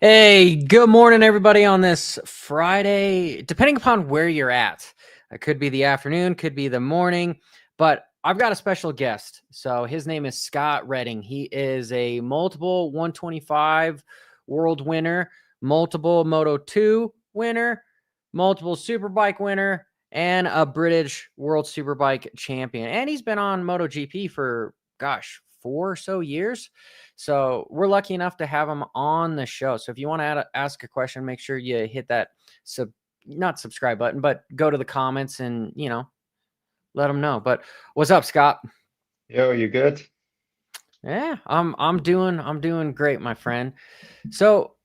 Hey, good morning, everybody, on this Friday, depending upon where you're at. It could be the afternoon, could be the morning, but I've got a special guest. So his name is Scott Redding. He is a multiple 125 world winner, multiple Moto 2 winner, multiple Superbike winner, and a British World Superbike champion. And he's been on MotoGP for, gosh, 4 or so years. So we're lucky enough to have him on the show. So if you want to ask a question, make sure you hit that not subscribe button, but go to the comments and, let them know. But what's up, Scott? Yo, you good? Yeah, I'm doing great, my friend. So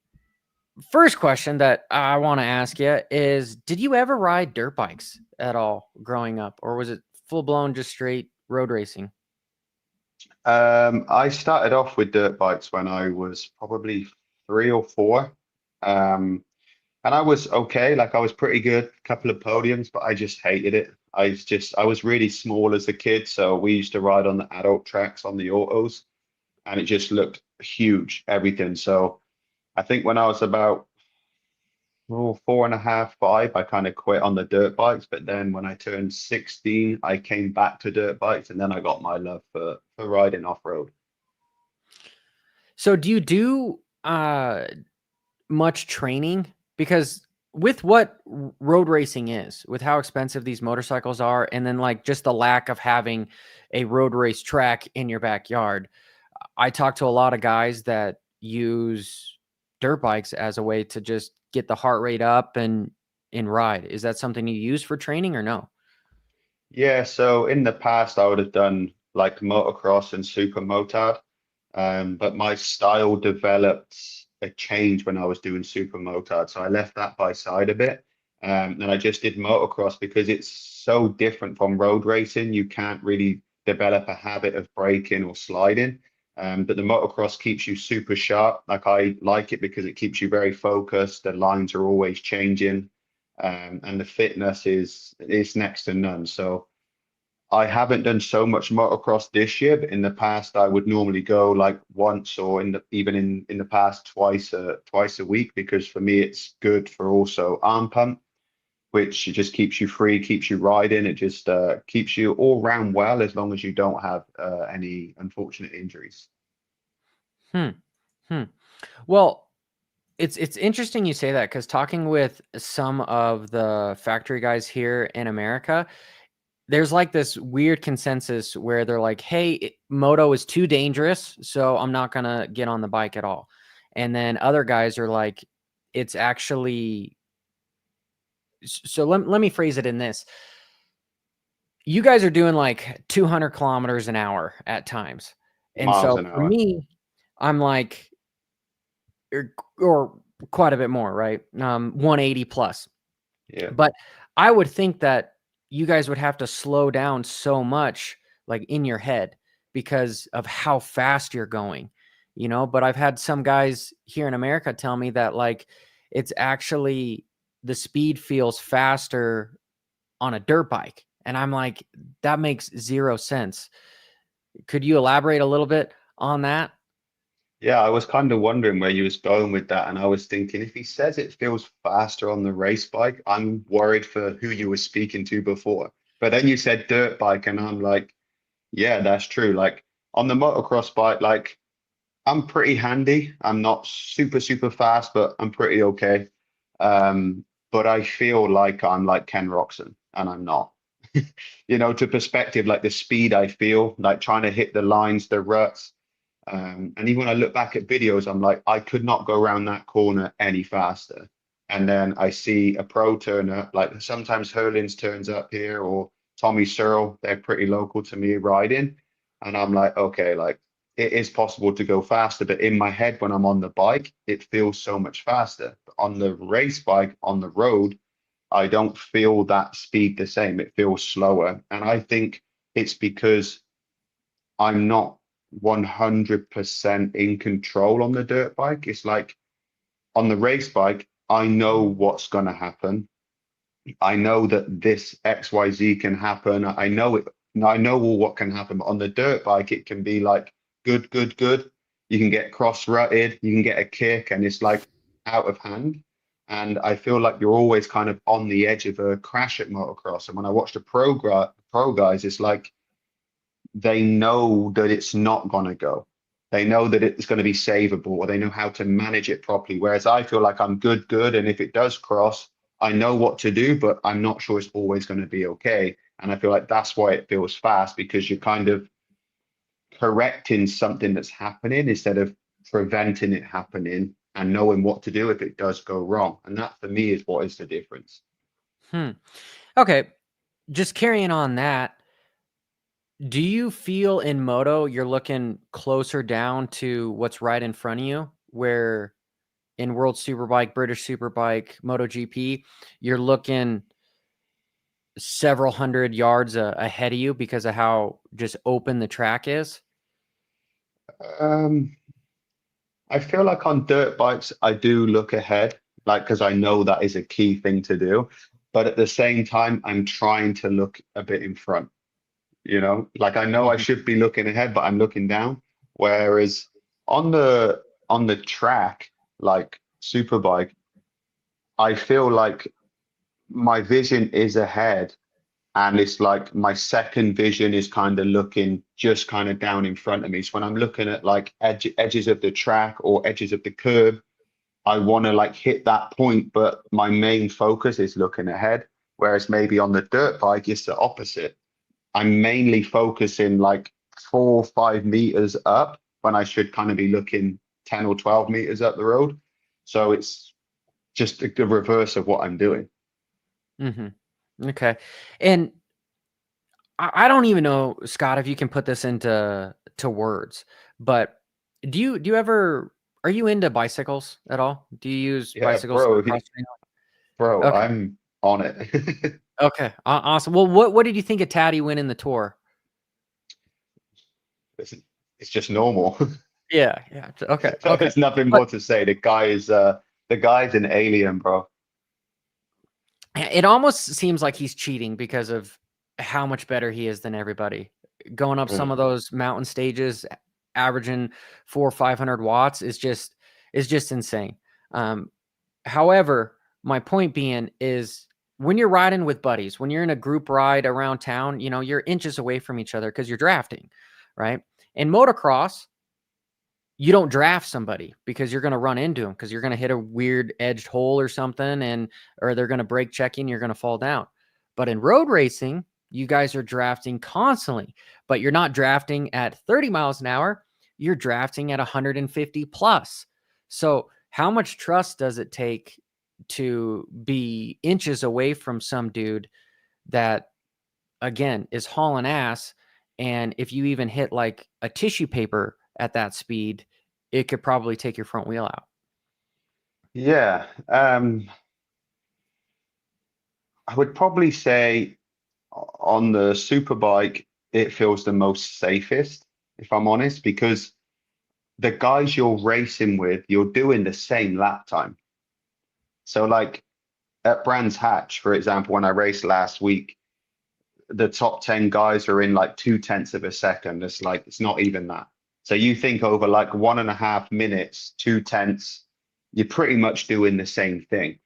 first question that I want to ask you is, did you ever ride dirt bikes at all growing up, or was it full blown just straight road racing? I started off with dirt bikes when I was probably 3 or 4. Um, and I was okay, like I was pretty good, couple of podiums, but I just hated it. I was really small as a kid, so we used to ride on the adult tracks on the autos, and it just looked huge, everything. So I think when I was about 4.5, 5, I kind of quit on the dirt bikes. But then when I turned 16, I came back to dirt bikes, and then I got my love for riding off road. So do you do much training? Because with what road racing is, with how expensive these motorcycles are, and then like just the lack of having a road race track in your backyard, I talk to a lot of guys that use dirt bikes as a way to just get the heart rate up and ride. Is that something you use for training or no? Yeah, so in the past, I would have done like motocross and super motard. But my style developed a change when I was doing super motard. So I left that by side a bit. And I just did motocross because it's so different from road racing. You can't really develop a habit of braking or sliding. But the motocross keeps you super sharp. Like I like it because it keeps you very focused. The lines are always changing. And the fitness is next to none. So I haven't done so much motocross this year, but in the past I would normally go like once, or even in the past twice a week, because for me it's good for also arm pump, which just keeps you free, keeps you riding. It just keeps you all round well, as long as you don't have any unfortunate injuries. Hmm. Hmm. Well, it's interesting you say that, because talking with some of the factory guys here in America, there's like this weird consensus where they're like, hey, moto is too dangerous, so I'm not going to get on the bike at all. And then other guys are like, it's actually, so let me phrase it in this. You guys are doing like 200 kilometers an hour at times. And Miles so an for hour. me, I'm like, or quite a bit more, right? 180 plus. Yeah. But I would think that you guys would have to slow down so much, like in your head, because of how fast you're going, But I've had some guys here in America tell me that, like, it's actually the speed feels faster on a dirt bike. And I'm like, that makes zero sense. Could you elaborate a little bit on that? Yeah, I was kind of wondering where you was going with that, and I was thinking if he says it feels faster on the race bike, I'm worried for who you were speaking to before. But then you said dirt bike, and I'm like, yeah, that's true. Like on the motocross bike, like I'm pretty handy. I'm not super fast, but I'm pretty okay. But I feel like I'm like Ken Roxon, and I'm not. To perspective, like the speed I feel, like trying to hit the lines, the ruts. And even when I look back at videos, I'm like, I could not go around that corner any faster. And then I see a pro turner, like sometimes Hurlins turns up here, or Tommy Searle, they're pretty local to me riding. And I'm like, okay, like it is possible to go faster, but in my head, when I'm on the bike, it feels so much faster. But on the race bike, on the road, I don't feel that speed the same. It feels slower. And I think it's because I'm not 100% in control on the dirt bike. It's like on the race bike, I know what's going to happen. I know that this XYZ can happen. I know it. I know all what can happen. But on the dirt bike, it can be like good. You can get cross rutted, you can get a kick, and it's like out of hand. And I feel like you're always kind of on the edge of a crash at motocross. And when I watch the pro guys, it's like they know that it's not going to go. They know that it's going to be savable, or they know how to manage it properly. Whereas I feel like I'm good. And if it does cross, I know what to do, but I'm not sure it's always going to be okay. And I feel like that's why it feels fast, because you're kind of correcting something that's happening instead of preventing it happening and knowing what to do if it does go wrong. And that for me is what is the difference. Okay. Just carrying on that, do you feel in moto you're looking closer down to what's right in front of you, where in World Superbike, British Superbike, MotoGP, you're looking several hundred yards ahead of you because of how just open the track is? Um, I feel like on dirt bikes, I do look ahead, like, because I know that is a key thing to do. But at the same time, I'm trying to look a bit in front, like I know I Mhm. should be looking ahead, but I'm looking down. Whereas on the track, like Superbike, I feel like my vision is ahead, and it's like my second vision is kind of looking just kind of down in front of me. So when I'm looking at like edges of the track or edges of the curb, I want to like hit that point, but my main focus is looking ahead. Whereas maybe on the dirt bike, it's the opposite. I'm mainly focusing like 4 or 5 meters up when I should kind of be looking 10 or 12 meters up the road. So it's just the reverse of what I'm doing. Okay. And I don't even know, Scott, if you can put this into words, but do you ever, are you into bicycles at all? Do you use Yeah, bicycles for bro, cross training? bro, Okay. I'm on it. Okay. Awesome. Well, what did you think of Taddy winning the tour? It's, it's just normal. Yeah. Yeah. Okay. Okay. There's nothing But more to say. The guy's an alien, bro. it almost seems like he's cheating because of how much better he is than everybody. Going up some Mm. of those mountain stages, averaging 400 or 500 watts is just insane. Um, However, my point being is when you're riding with buddies, when you're in a group ride around town, you're inches away from each other because you're drafting, right? In motocross, you don't draft somebody because you're going to run into them because you're going to hit a weird edged hole or something, or they're going to brake check you and you're going to fall down. But in road racing, you guys are drafting constantly, but you're not drafting at 30 miles an hour. You're drafting at 150 plus. So how much trust does it take to be inches away from some dude that, again, is hauling ass? And if you even hit like a tissue paper at that speed, it could probably take your front wheel out. Yeah. I would probably say on the Superbike, it feels the most safest, if I'm honest, because the guys you're racing with, you're doing the same lap time. So, like at Brands Hatch, for example, when I raced last week, the top 10 guys are in like 2/10 of a second. It's like, it's not even that. So, you think over like 1.5 minutes, 2/10, you're pretty much doing the same thing.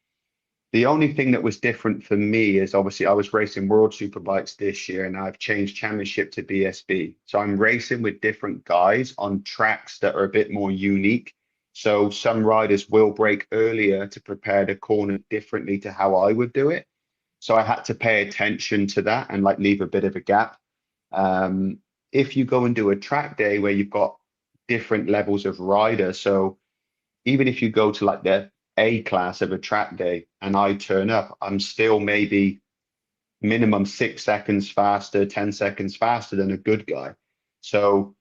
The only thing that was different for me is obviously I was racing World Superbikes this year and I've changed championship to BSB. So I'm racing with different guys on tracks that are a bit more unique. So some riders will brake earlier to prepare the corner differently to how I would do it. So I had to pay attention to that and like leave a bit of a gap. Um, if you go and do a track day where you've got different levels of rider, so even if you go to like the A class of a track day and I turn up, I'm still maybe minimum 6 seconds faster, 10 seconds faster than a good guy. So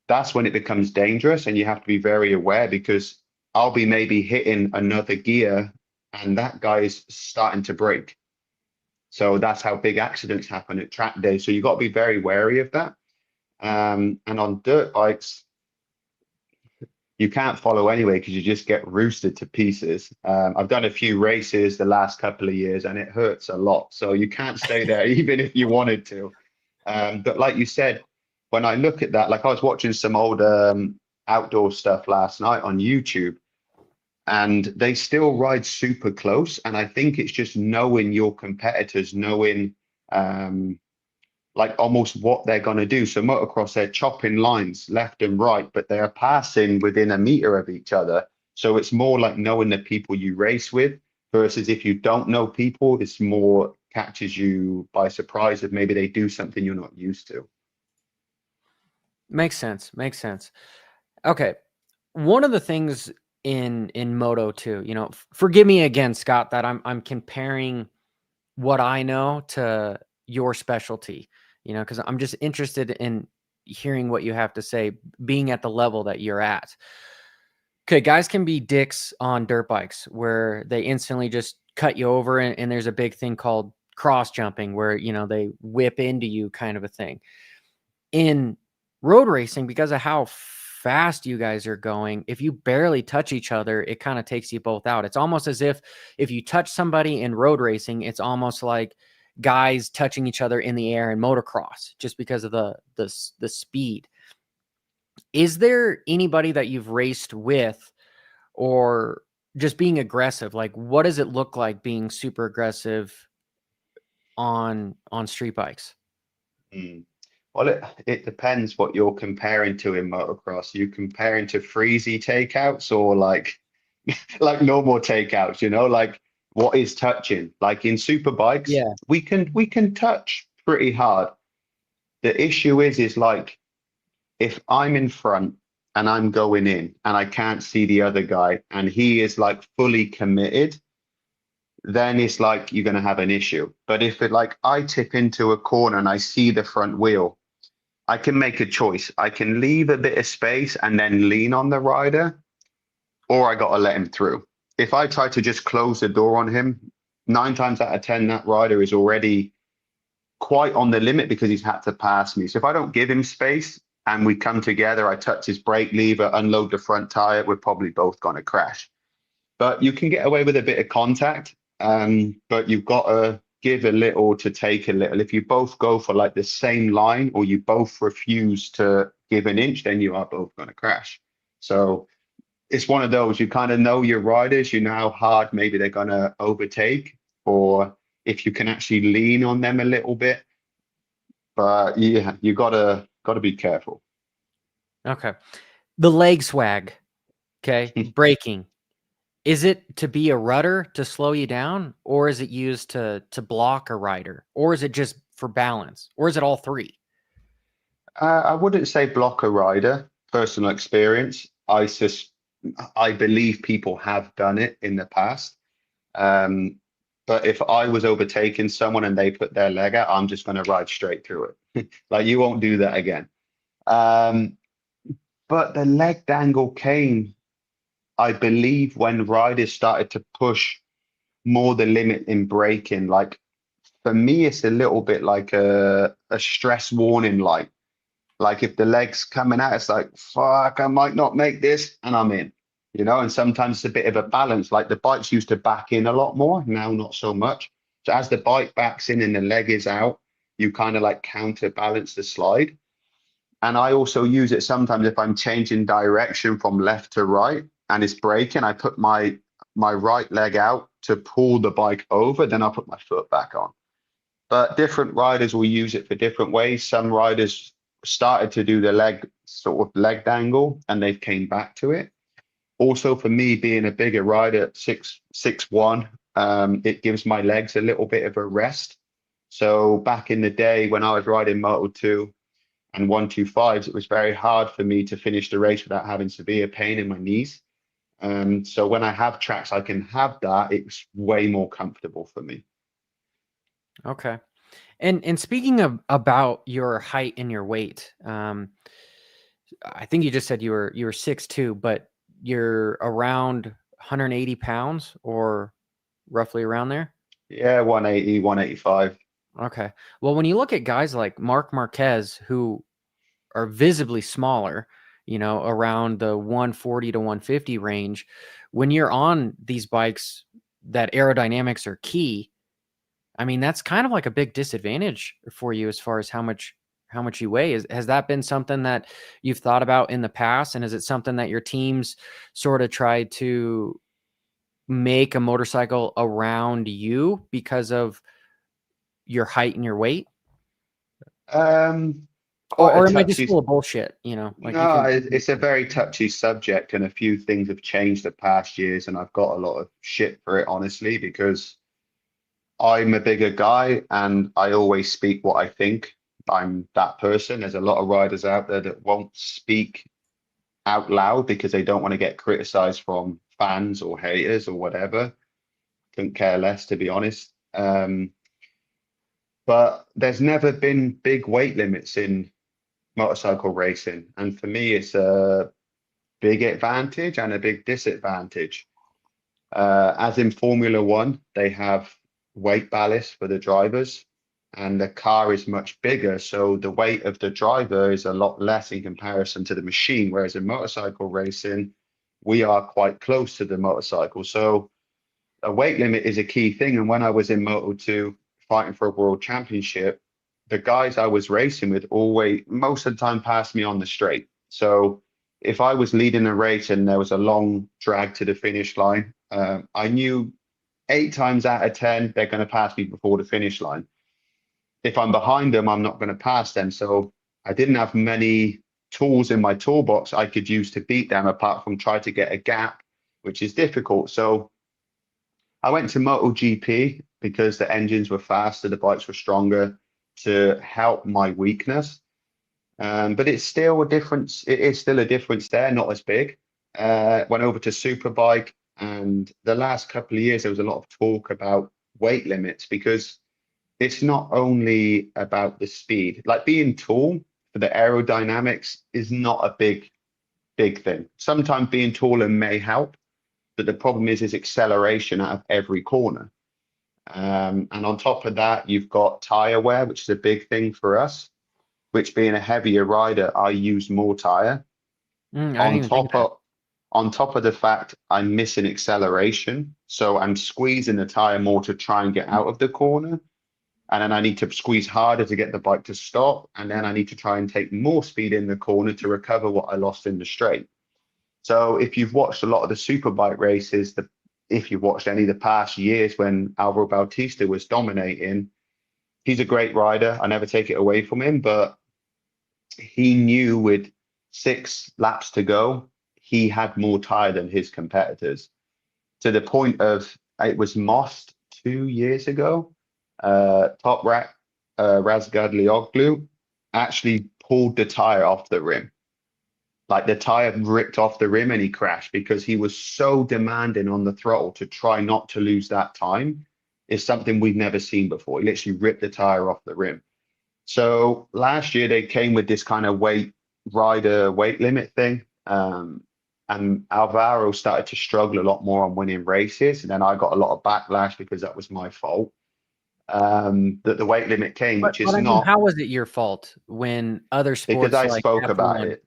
that's when it becomes dangerous and you have to be very aware because I'll be maybe hitting another gear and that guy is starting to brake. So that's how big accidents happen at track day. So you've got to be very wary of that. And on dirt bikes, you can't follow anyway because you just get roosted to pieces. I've done a few races the last couple of years and it hurts a lot. So you can't stay there even if you wanted to. But like you said, when I look at that, like I was watching some old outdoor stuff last night on YouTube, and they still ride super close. And I think it's just knowing your competitors, knowing um, like almost what they're going to do. So motocross, they're chopping lines left and right, but they are passing within a meter of each other. So it's more like knowing the people you race with versus if you don't know people, it's more catches you by surprise if maybe they do something you're not used to. Makes sense. Makes sense. Okay. One of the things in Moto 2, you know, forgive me again, Scott, that I'm comparing what I know to your specialty, you know, because I'm just interested in hearing what you have to say, being at the level that you're at. Okay, guys can be dicks on dirt bikes where they instantly just cut you over, and there's a big thing called cross jumping where, you know, they whip into you kind of a thing. In road racing, because of how fast you guys are going, if you barely touch each other, it kind of takes you both out. It's almost as if you touch somebody in road racing, it's almost like guys touching each other in the air in motocross just because of the speed. Is there anybody that you've raced with or just being aggressive? Like, what does it look like being super aggressive on street bikes? Mm. Well, it depends what you're comparing to in motocross. You comparing to freezy takeouts or like normal takeouts, you know, like what is touching? Like in super bikes, Yeah. we can touch pretty hard. The issue is like if I'm in front and I'm going in and I can't see the other guy and he is like fully committed, then it's like you're gonna have an issue. But if it like I tip into a corner and I see the front wheel, I can make a choice. I can leave a bit of space and then lean on the rider, or I got to let him through. If I try to just close the door on him, 9 times out of 10, that rider is already quite on the limit because he's had to pass me. So if I don't give him space and we come together, I touch his brake lever, unload the front tire, we're probably both going to crash. But you can get away with a bit of contact, but you've got to give a little to take a little. If you both go for like the same line or you both refuse to give an inch, then you are both going to crash. So it's one of those, you kind of know your riders, you know how hard maybe they're going to overtake, or if you can actually lean on them a little bit. But yeah, you gotta be careful. Okay. The leg swag. Okay. Braking. Is it to be a rudder to slow you down, or is it used to block a rider, or is it just for balance, or is it all three? I wouldn't say block a rider, personal experience. I believe people have done it in the past. Um, but if I was overtaking someone and they put their leg out, I'm just going to ride straight through it. Like you won't do that again. Um, but the leg dangle came, I believe, when riders started to push more the limit in braking. Like for me, it's a little bit like a stress warning light. Like if the leg's coming out, it's like, fuck, I might not make this, and I'm in. You know, and sometimes it's a bit of a balance. Like the bikes used to back in a lot more, now not so much. So as the bike backs in and the leg is out, you kind of like counterbalance the slide. And I also use it sometimes if I'm changing direction from left to right and it's braking, I put my right leg out to pull the bike over, then I'll put my foot back on. But different riders will use it for different ways. Some riders started to do the leg sort of leg dangle and they came back to it. Also, for me being a bigger rider at 6'1", it gives my legs a little bit of a rest. So back in the day when I was riding Moto 2 and 125s, it was very hard for me to finish the race without having severe pain in my knees. So when I have tracks, I can have that. It's way more comfortable for me. Okay. And speaking of about your height and your weight, I think you just said you were 6'2", but you're around 180 pounds or roughly around there. Yeah, 180, 185. Okay. Well, when you look at guys like Mark Marquez, who are visibly smaller, you know, around the 140 to 150 range, when you're on these bikes that aerodynamics are key, I mean, that's kind of like a big disadvantage for you as far as how much you weigh. Has that been something that you've thought about in the past? And is it something that your teams sort of tried to make a motorcycle around you because of your height and your weight? Quite a Or am I just touchy. full of bullshit? You know, like you No, can. it's a very touchy subject, and a few things have changed the past years, and I've got a lot of shit for it, honestly, because I'm a bigger guy and I always speak what I think. I'm that person. There's a lot of riders out there that won't speak out loud because they don't want to get criticized from fans or haters or whatever. Couldn't care less, to be honest. But there's never been big weight limits in motorcycle racing. And for me, it's a big advantage and a big disadvantage. As in Formula One, they have weight ballast for the drivers, and the car is much bigger. So the weight of the driver is a lot less in comparison to the machine. Whereas in motorcycle racing, we are quite close to the motorcycle. So a weight limit is a key thing. And when I was in Moto2 fighting for a world championship, the guys I was racing with always, most of the time, passed me on the straight. So if I was leading a race and there was a long drag to the finish line, I knew 8 times out of 10 they're going to pass me before the finish line. If I'm behind them, I'm not going to pass them. So I didn't have many tools in my toolbox I could use to beat them apart from try to get a gap, which is difficult. So I went to Motogp because the engines were faster, the bikes were stronger to help my weakness. But it's still a difference. It is still a difference there, not as big. Went over to Superbike, and the last couple of years there was a lot of talk about weight limits because it's not only about the speed. Like being tall for the aerodynamics is not a big thing. Sometimes being taller may help, but the problem is acceleration out of every corner. And on top of that, you've got tire wear, which is a big thing for us, which being a heavier rider, I use more tire. I didn't On even think of top that. of on top of the fact I'm missing acceleration. So I'm squeezing the tire more to try and get out of the corner. And then I need to squeeze harder to get the bike to stop. And then I need to try and take more speed in the corner to recover what I lost in the straight. So if you've watched a lot of the superbike races, if you've watched any of the past years when Alvaro Bautista was dominating, he's a great rider. I never take it away from him, but he knew with 6 laps to go, he had more tire than his competitors to the point of it was Most 2 years ago. Top Rat Razgadlioglu actually pulled the tire off the rim. Like the tire ripped off the rim and he crashed because he was so demanding on the throttle to try not to lose that time. Is something we've never seen before. He literally ripped the tire off the rim. So last year they came with this kind of rider weight limit thing. And Alvaro started to struggle a lot more on winning races. And then I got a lot of backlash because that was my fault. That the weight limit came, which But is I mean, not how was it your fault when other because sports I like spoke about F1? it.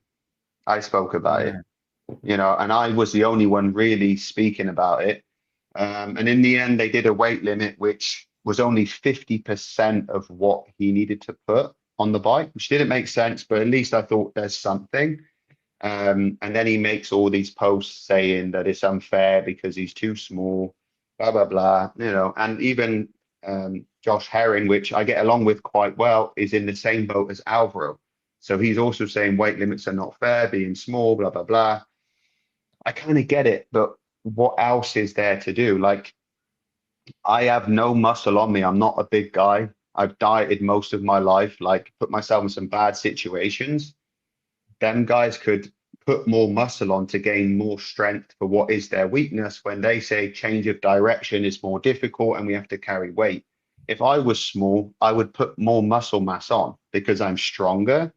I spoke about Yeah. it, and I was the only one really speaking about it. And in the end, they did a weight limit, which was only 50% of what he needed to put on the bike, which didn't make sense, but at least I thought there's something. And then he makes all these posts saying that it's unfair because he's too small, blah, blah, blah, and even Josh Herring, which I get along with quite well, is in the same boat as Alvaro. So he's also saying weight limits are not fair, being small, blah, blah, blah. I kind of get it, but what else is there to do? Like, I have no muscle on me. I'm not a big guy. I've dieted most of my life, like put myself in some bad situations. Them guys could put more muscle on to gain more strength for what is their weakness when they say change of direction is more difficult and we have to carry weight. If I was small, I would put more muscle mass on because I'm stronger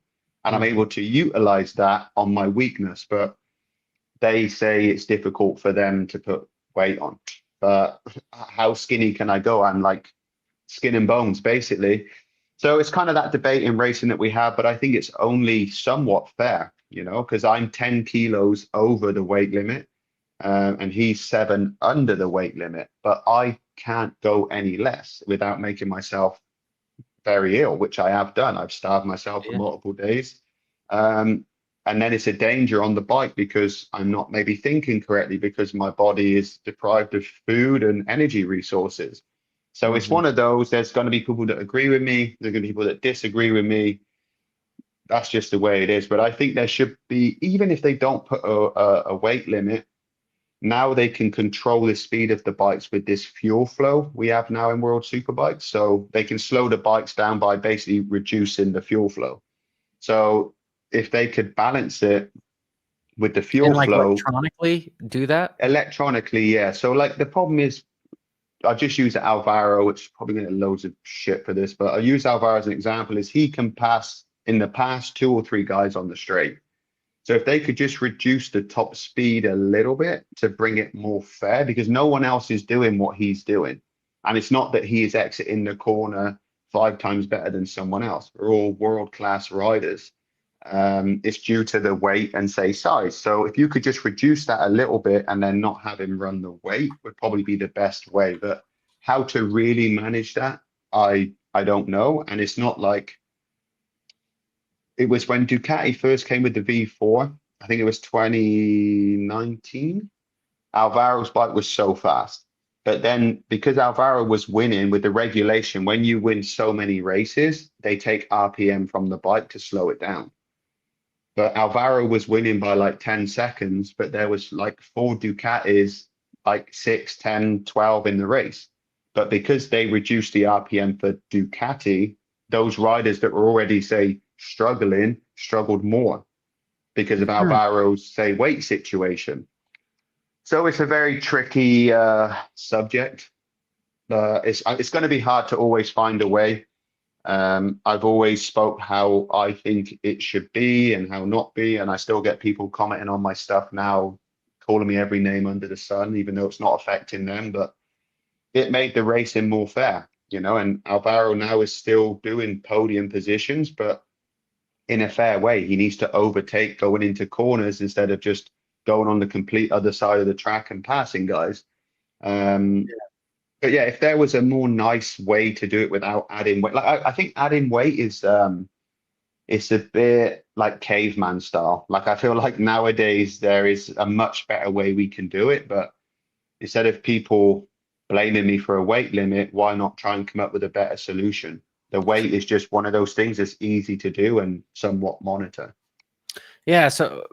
and I'm Mhm. able to utilize that on my weakness. But they say it's difficult for them to put weight on. But how skinny can I go? I'm like skin and bones, basically. So it's kind of that debate in racing that we have, but I think it's only somewhat fair, because I'm 10 kilos over the weight limit, and he's 7 under the weight limit, but I can't go any less without making myself very ill, which I have done. I've starved myself for Yeah. multiple days. Um, And then it's a danger on the bike because I'm not maybe thinking correctly because my body is deprived of food and energy resources. So it's Mhm. one of those. There's going to be people that agree with me. There's going to be people that disagree with me. That's just the way it is. But I think there should be, even if they don't put a weight limit, now they can control the speed of the bikes with this fuel flow we have now in World Superbike. So they can slow the bikes down by basically reducing the fuel flow. So if they could balance it with the fuel And like flow electronically do that? electronically, yeah. So like the problem is, I just use Alvaro, which is probably going to get loads of shit for this, but I use Alvaro as an example. Is he can pass in the past 2 or 3 guys on the straight. So if they could just reduce the top speed a little bit to bring it more fair, because no one else is doing what he's doing. And it's not that he is exiting the corner 5 times better than someone else. We're all world-class riders. It's due to the weight and say size. So if you could just reduce that a little bit and then not have him run the weight would probably be the best way. But how to really manage that, I don't know. And it's not like it was when Ducati first came with the V4. I think it was 2019. Alvaro's bike was so fast. But then because Alvaro was winning with the regulation, when you win so many races, they take RPM from the bike to slow it down. But Alvaro was winning by like 10 seconds, but there was like 4 Ducatis, like 6, 10, 12 in the race. But because they reduced the RPM for Ducati, those riders that were already, say, struggling, struggled more because of Hmm. Alvaro's, say, weight situation. So it's a very tricky subject. It's going to be hard to always find a way. I've always spoke how I think it should be and how not be, and I still get people commenting on my stuff now, calling me every name under the sun, even though it's not affecting them. But it made the racing more fair, you know. And Alvaro now is still doing podium positions, but in a fair way. He needs to overtake going into corners instead of just going on the complete other side of the track and passing guys. Um, but yeah, if there was a more nice way to do it without adding weight, like I think adding weight is it's a bit like caveman style. Like I feel like nowadays there is a much better way we can do it, but instead of people blaming me for a weight limit, why not try and come up with a better solution? The weight is just one of those things that's easy to do and somewhat monitor. Yeah, so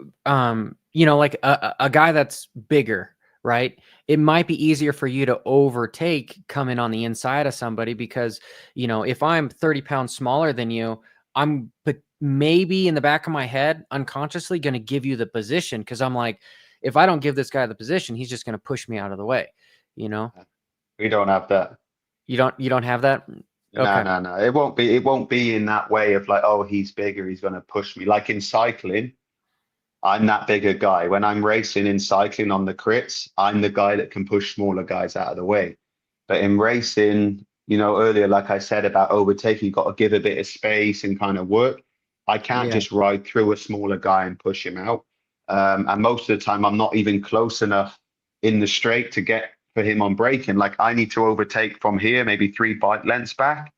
you know, like a guy that's bigger, right? It might be easier for you to overtake coming on the inside of somebody because, you know, if I'm 30 pounds smaller than you, but maybe in the back of my head, unconsciously going to give you the position because I'm like, if I don't give this guy the position, he's just going to push me out of the way, you know? We don't have that. You don't have that? No, Okay. no, no. It won't be in that way of like, oh, he's bigger, he's gonna push me. Like in cycling, I'm that bigger guy. When I'm racing in cycling on the crits, I'm the guy that can push smaller guys out of the way. But in racing, you know, earlier, like I said about overtaking, you've got to give a bit of space and kind of work. I can't Yeah. just ride through a smaller guy and push him out. And most of the time, I'm not even close enough in the straight to get for him on braking. Like I need to overtake from here, maybe 3 bike lengths back.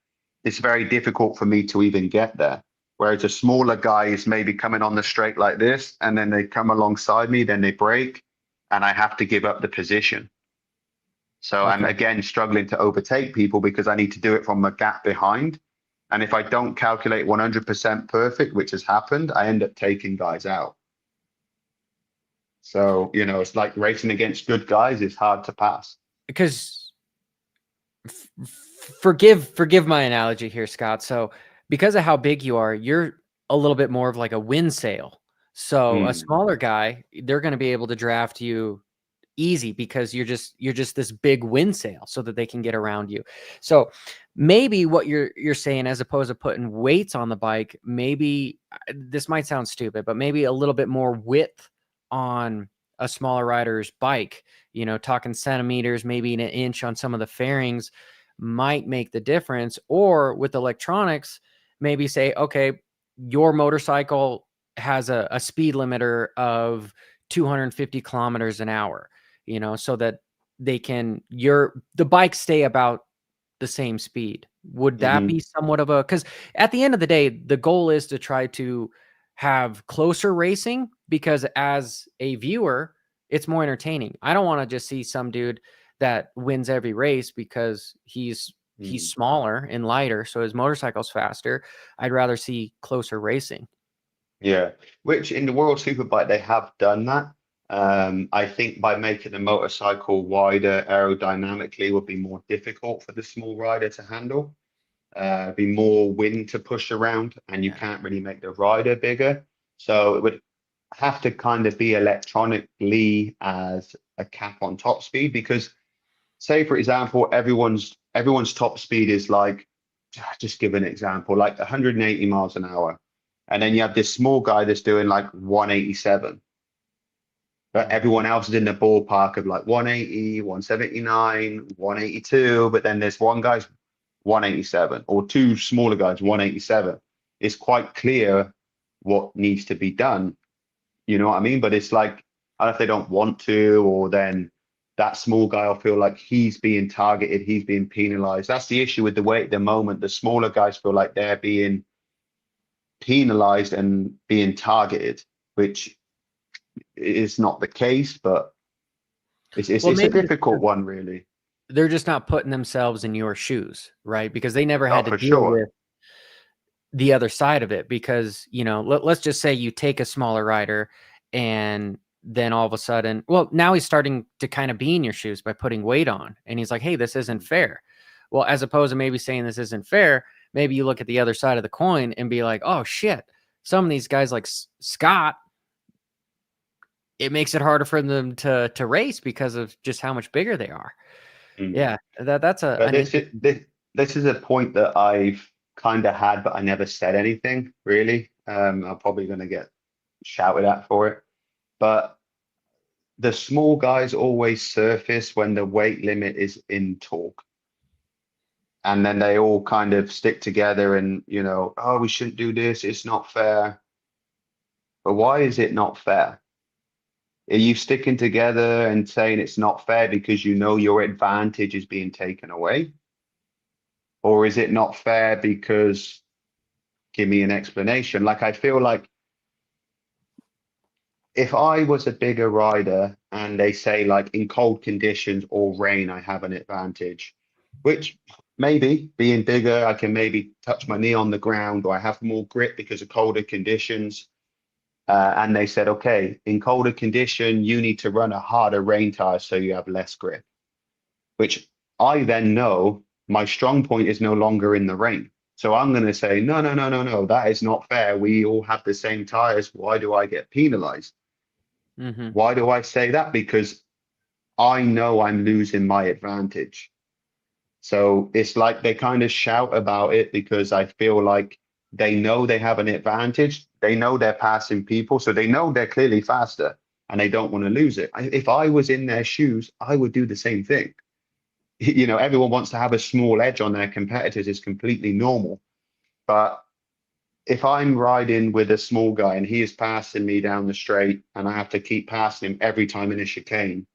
It's very difficult for me to even get there. Whereas a smaller guy is maybe coming on the straight like this, and then they come alongside me, then they brake, and I have to give up the position. So I'm Okay. again struggling to overtake people because I need to do it from a gap behind. And if I don't calculate 100% perfect, which has happened, I end up taking guys out. So, you know, it's like racing against good guys is hard to pass. Because forgive my analogy here, Scott. So because of how big you are, you're a little bit more of like a wind sail. So a Mm, smaller guy, they're going to be able to draft you easy because you're just this big wind sail so that they can get around you. So maybe what you're saying, as opposed to putting weights on the bike, maybe this might sound stupid, but maybe a little bit more width on a smaller rider's bike, you know, talking centimeters, maybe an inch on some of the fairings might make the difference. Or with electronics, maybe say, okay, your motorcycle has a speed limiter of 250 kilometers an hour, you know, so that the bikes stay about the same speed. Would that hmm be somewhat of a, because at the end of the day, the goal is to try to have closer racing, because as a viewer, it's more entertaining. I don't want to just see some dude that wins every race because he's Mm. smaller and lighter, so his motorcycle's faster. I'd rather see closer racing. Yeah, which in the World Superbike they have done that. I think by making the motorcycle wider aerodynamically would be more difficult for the small rider to handle. Be more wind to push around, and you Yeah. can't really make the rider bigger. So it would have to kind of be electronically as a cap on top speed, because say for example, everyone's top speed is like, just give an example, like 180 miles an hour. And then you have this small guy that's doing like 187. But everyone else is in the ballpark of like 180, 179, 182. But then there's one guy's 187, or two smaller guys 187. It's quite clear what needs to be done. You know what I mean? But it's like, I don't know if they don't want to, or then that small guy will feel like he's being targeted, he's being penalized. That's the issue with the weight at the moment. The smaller guys feel like they're being penalized and being targeted, which is not the case, but it's Well, a maybe difficult one, really. they're just not putting themselves in your shoes, right? Because they never Oh, had to for deal sure. with the other side of it. Because, let's just say you take a smaller rider, and then all of a sudden, well, now he's starting to kind of be in your shoes by putting weight on, and he's like, hey, this isn't fair. Well, as opposed to maybe saying this isn't fair, maybe you look at the other side of the coin and be like, oh shit, some of these guys like Scott, it makes it harder for them to race because of just how much bigger they are. Mm. Yeah, that's But an interesting. this is a point that I've kind of had, but I never said anything really. I'm probably going to get shouted at for it. But the small guys always surface when the weight limit is in talk. And then they all kind of stick together and, oh, we shouldn't do this. It's not fair. But why is it not fair? Are you sticking together and saying it's not fair because you know your advantage is being taken away? Or is it not fair because, give me an explanation? Like, I feel like if I was a bigger rider and they say, like, in cold conditions or rain, I have an advantage, which maybe being bigger, I can maybe touch my knee on the ground, or I have more grip because of colder conditions. And they said, okay, in colder condition, you need to run a harder rain tire so you have less grip, which I then know my strong point is no longer in the rain. So I'm going to say, no, no, no, no, no, that is not fair. We all have the same tires. Why do I get penalized? Mm-hmm. Why do I say that? Because I know I'm losing my advantage. So it's like they kind of shout about it because I feel like they know they have an advantage. They know they're passing people. So they know they're clearly faster and they don't want to lose it. If I was in their shoes, I would do the same thing. Everyone wants to have a small edge on their competitors is completely normal. But if I'm riding with a small guy and he is passing me down the straight and I have to keep passing him every time in a chicane,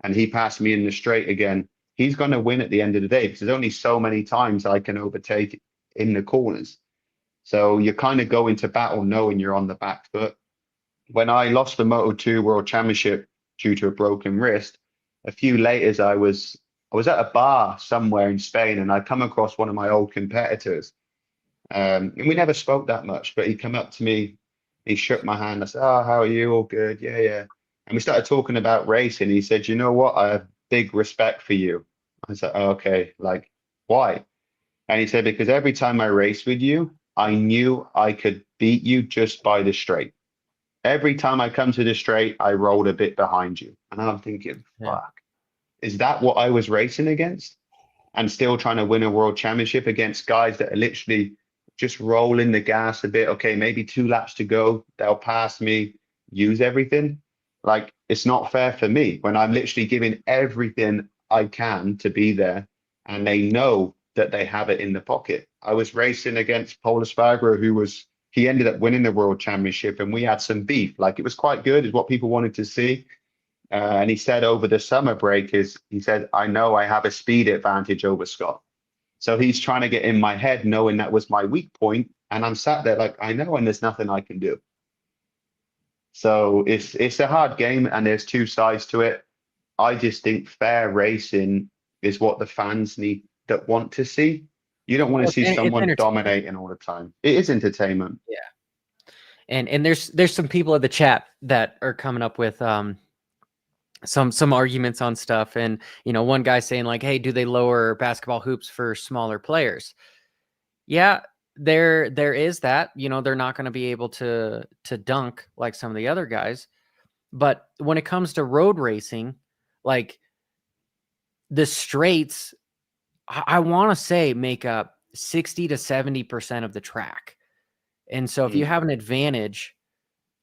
and he passed me in the straight again, he's going to win at the end of the day because there's only so many times I can overtake in the corners. So you kind of go into battle knowing you're on the back foot. When I lost the Moto2 World Championship due to a broken wrist, a few later I was at a bar somewhere in Spain and I come across one of my old competitors. And we never spoke that much, but he come up to me, he shook my hand. I said, "Oh, how are you? All good? Yeah, yeah." And we started talking about racing. He said, "You know what? I have big respect for you." I said, "Oh, okay, like why?" And he said, "Because every time I raced with you, I knew I could beat you just by the straight. Every time I come to the straight, I rolled a bit behind you." And I'm thinking, Yeah. fuck, is that what I was racing against? And still trying to win a world championship against guys that are literally just rolling the gas a bit. Okay, maybe 2 laps to go. They'll pass me, use everything. Like, it's not fair for me when I'm literally giving everything I can to be there and they know that they have it in the pocket. I was racing against Paul Espargaro, he ended up winning the world championship and we had some beef. Like, it was quite good, is what people wanted to see. And he said over the summer break he said, I know I have a speed advantage over Scott. So he's trying to get in my head, knowing that was my weak point. And I'm sat there like, I know, and there's nothing I can do. So it's a hard game, and there's two sides to it. I just think fair racing is what the fans need that want to see. You don't want to Well, see it's someone entertainment. dominating all the time. It is entertainment. Yeah. And there's some people in the chat that are coming up with some arguments on stuff. And one guy saying like, hey, do they lower basketball hoops for smaller players? Yeah, there is that. They're not going to be able to dunk like some of the other guys. But when it comes to road racing, like the straights, I want to say make up 60 to 70% of the track. And so if you have an advantage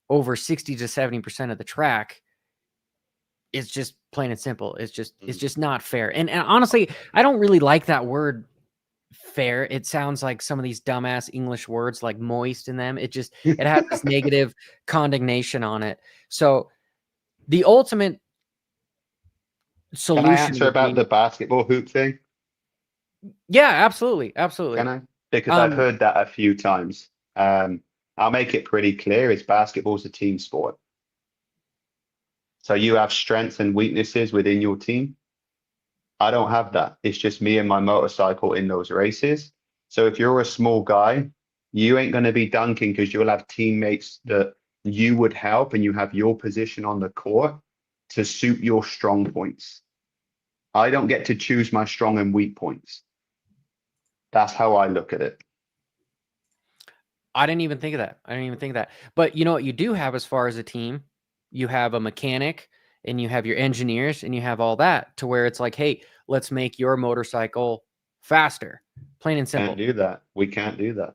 over 60 to 70% of the track, it's just plain and simple. It's just not fair. And honestly, I don't really like that word fair. It sounds like some of these dumbass English words like moist in them. It has this negative condemnation on it. So the ultimate Can I solution answer would about be, the basketball hoop thing? yeah, absolutely. Absolutely. Can I? Because I've heard that a few times. I'll make it pretty clear. It's basketball's a team sport. So you have strengths and weaknesses within your team. I don't have that. It's just me and my motorcycle in those races. So if you're a small guy, you ain't going to be dunking because you'll have teammates that you would help and you have your position on the court to suit your strong points. I don't get to choose my strong and weak points. That's how I look at it. I didn't even think of that. But you know what you do have as far as a team? You have a mechanic and you have your engineers and you have all that to where it's like, hey, let's make your motorcycle faster. Plain and simple. Can't do that. We can't do that.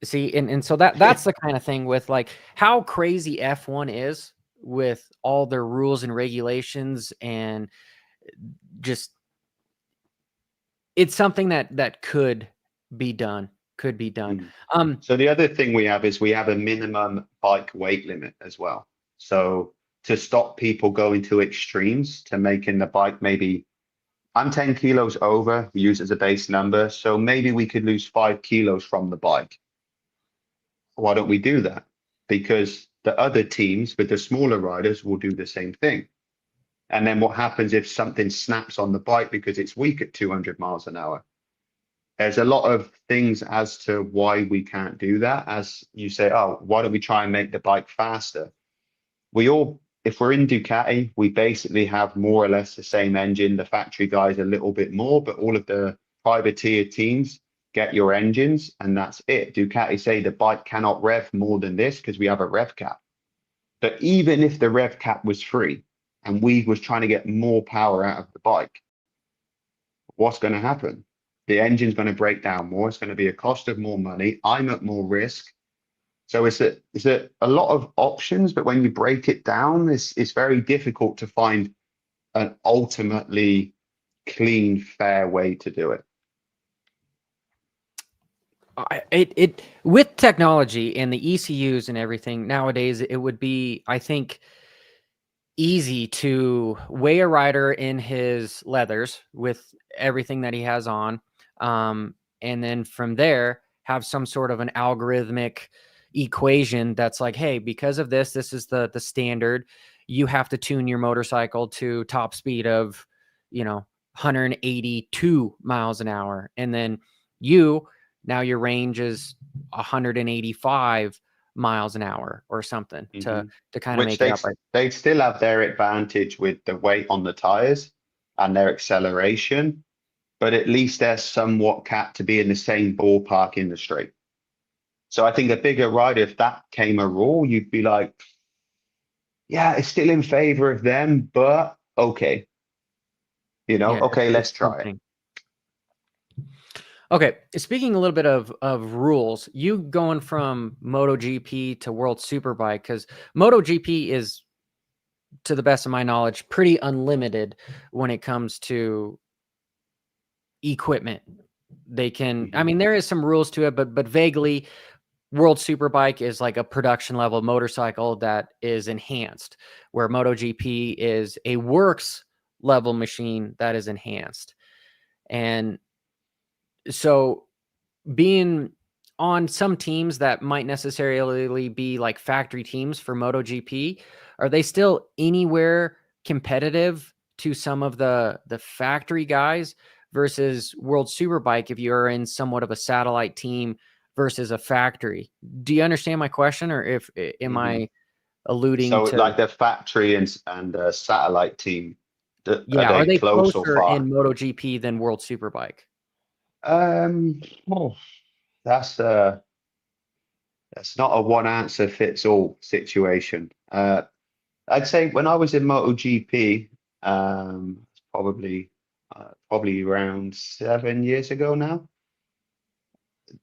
See, and so that's the kind of thing with like how crazy F1 is with all their rules and regulations, and just it's something that could be done. So the other thing we have is we have a minimum bike weight limit as well. So to stop people going to extremes to making the bike, maybe I'm 10 kilos over, we use it as a base number. So maybe we could lose 5 kilos from the bike. Why don't we do that? Because the other teams with the smaller riders will do the same thing. And then what happens if something snaps on the bike because it's weak at 200 miles an hour? There's a lot of things as to why we can't do that. As you say, oh, why don't we try and make the bike faster? If we're in Ducati, we basically have more or less the same engine. The factory guys a little bit more, but all of the privateer teams get your engines and that's it. Ducati say the bike cannot rev more than this because we have a rev cap. But even if the rev cap was free and we was trying to get more power out of the bike, what's going to happen? The engine's going to break down more. It's going to be a cost of more money. I'm at more risk. So it's a lot of options, but when you break it down, it's very difficult to find an ultimately clean, fair way to do it. It with technology and the ECUs and everything nowadays, it would be, I think, easy to weigh a rider in his leathers with everything that he has on, and then from there have some sort of an algorithmic equation that's like, hey, because of this is the standard. You have to tune your motorcycle to top speed of 182 miles an hour, and then now your range is 185 miles an hour or something to kind of Which make it up. Right? they still have their advantage with the weight on the tires and their acceleration, but at least they're somewhat capped to be in the same ballpark in the straight. So I think a bigger rider, if that came a rule, you'd be like, yeah, it's still in favor of them, but okay. Okay, let's try it. Okay, speaking a little bit of rules, you going from Motogp to World Superbike, because Motogp is, to the best of my knowledge, pretty unlimited when it comes to equipment. They can, I mean, there is some rules to it, but vaguely, World Superbike is like a production level motorcycle that is enhanced, where Motogp is a works level machine that is enhanced. And so being on some teams that might necessarily be like factory teams for MotoGP, are they still anywhere competitive to some of the factory guys versus World Superbike if you're in somewhat of a satellite team versus a factory? Do you understand my question, or if am Mhm. I alluding So to? like the factory and satellite team, are Yeah, are they they close or closer far? in MotoGP than World Superbike? Oh, that's that's not a one answer fits all situation. I'd say when I was in MotoGP, probably probably around 7 years ago now,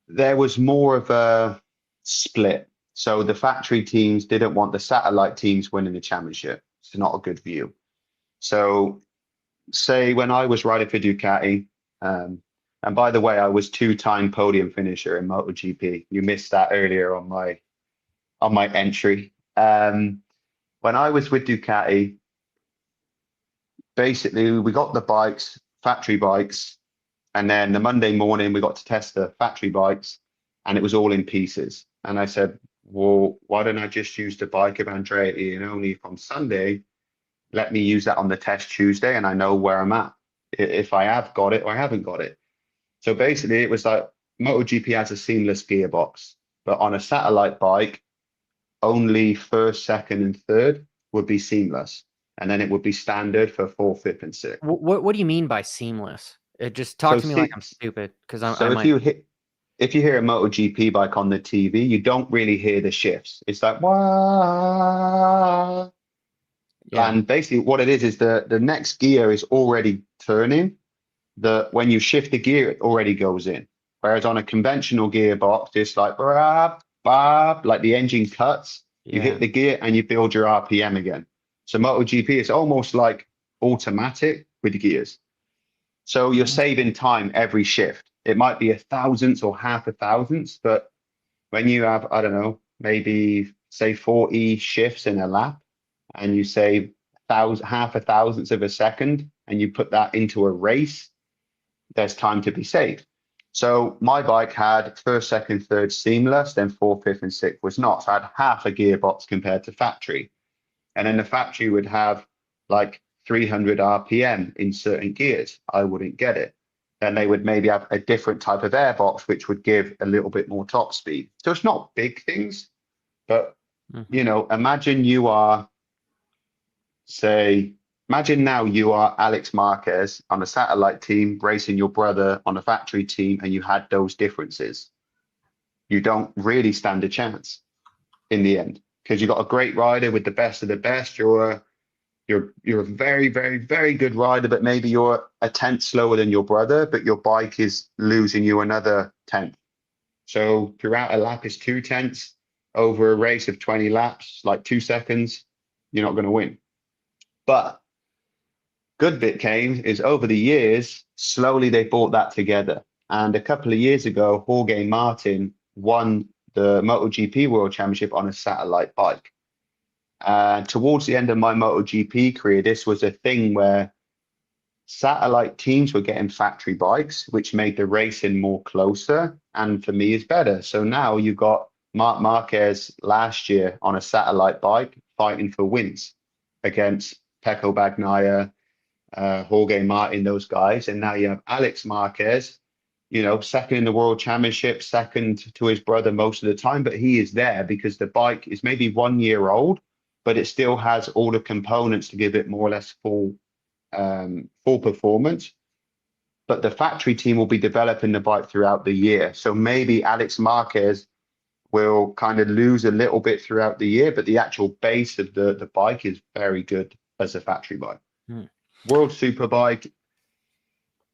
there was more of a split. So the factory teams didn't want the satellite teams winning the championship. It's not a good view. So say when I was riding for Ducati, um, and by the way, I was two-time podium finisher in MotoGP. You missed that earlier on my entry. When I was with Ducati, basically we got the bikes, factory bikes, and then the Monday morning we got to test the factory bikes, and it was all in pieces. And I said, well, why don't I just use the bike of Andretti and only from Sunday? Let me use that on the test Tuesday, and I know where I'm at if I have got it or I haven't got it. So basically, it was like MotoGP has a seamless gearbox, but on a satellite bike, only first, second, and third would be seamless, and then it would be standard for fourth, fifth, and sixth. What do you mean by seamless? It just talk So to me like see, I'm stupid because I so might. if you hear a MotoGP bike on the TV, you don't really hear the shifts. It's like wah. Yeah. And basically what it is the next gear is already turning. When you shift the gear, it already goes in. Whereas on a conventional gearbox, it's like blah, blah, like the engine cuts, you hit Yeah. the gear and you build your RPM again. So MotoGP is almost like automatic with gears. So you're saving time every shift. It might be a thousandth or half a thousandth, but when you have, I don't know, maybe say 40 shifts in a lap and you save half a thousandth of a second and you put that into a race, there's time to be saved. So my bike had first, second, third seamless, then fourth, fifth, and sixth was not. So I had half a gearbox compared to factory. And then the factory would have like 300 RPM in certain gears. I wouldn't get it. Then they would maybe have a different type of airbox, which would give a little bit more top speed. So it's not big things, but Mm-hmm. imagine you are, say, imagine now you are Alex Marquez on a satellite team racing your brother on a factory team, and you had those differences. You don't really stand a chance in the end because you've got a great rider with the best of the best. You're a very, very, very good rider, but maybe you're a tenth slower than your brother, but your bike is losing you another tenth. So throughout a lap is 2 tenths. Over a race of 20 laps, like 2 seconds, you're not going to win. But good bit came is over the years, slowly they brought that together. And a couple of years ago, Jorge Martin won the MotoGP World Championship on a satellite bike. And towards the end of my MotoGP career, this was a thing where satellite teams were getting factory bikes, which made the racing more closer and for me is better. So now you've got Marc Marquez last year on a satellite bike fighting for wins against Pecco Bagnaia, Jorge Martin, those guys. And now you have Alex Marquez, second in the world championship, second to his brother most of the time, but he is there because the bike is maybe 1 year old, but it still has all the components to give it more or less full performance. But the factory team will be developing the bike throughout the year. So maybe Alex Marquez will kind of lose a little bit throughout the year, but the actual base of the bike is very good as a factory bike. Hmm. World Superbike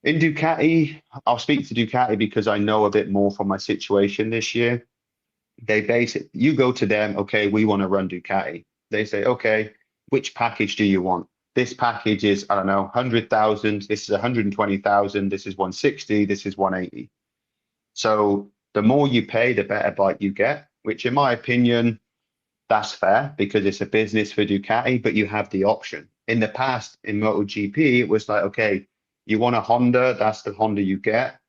in Ducati, I'll speak to Ducati because I know a bit more from my situation this year. They you go to them, okay, we want to run Ducati. They say, okay, which package do you want? This package is, I don't know, 100,000. This is 120,000. This is 160. This is 180. So the more you pay, the better bike you get, which in my opinion, that's fair because it's a business for Ducati, but you have the option. In the past, in MotoGP, it was like, okay, you want a Honda, that's the Honda you get,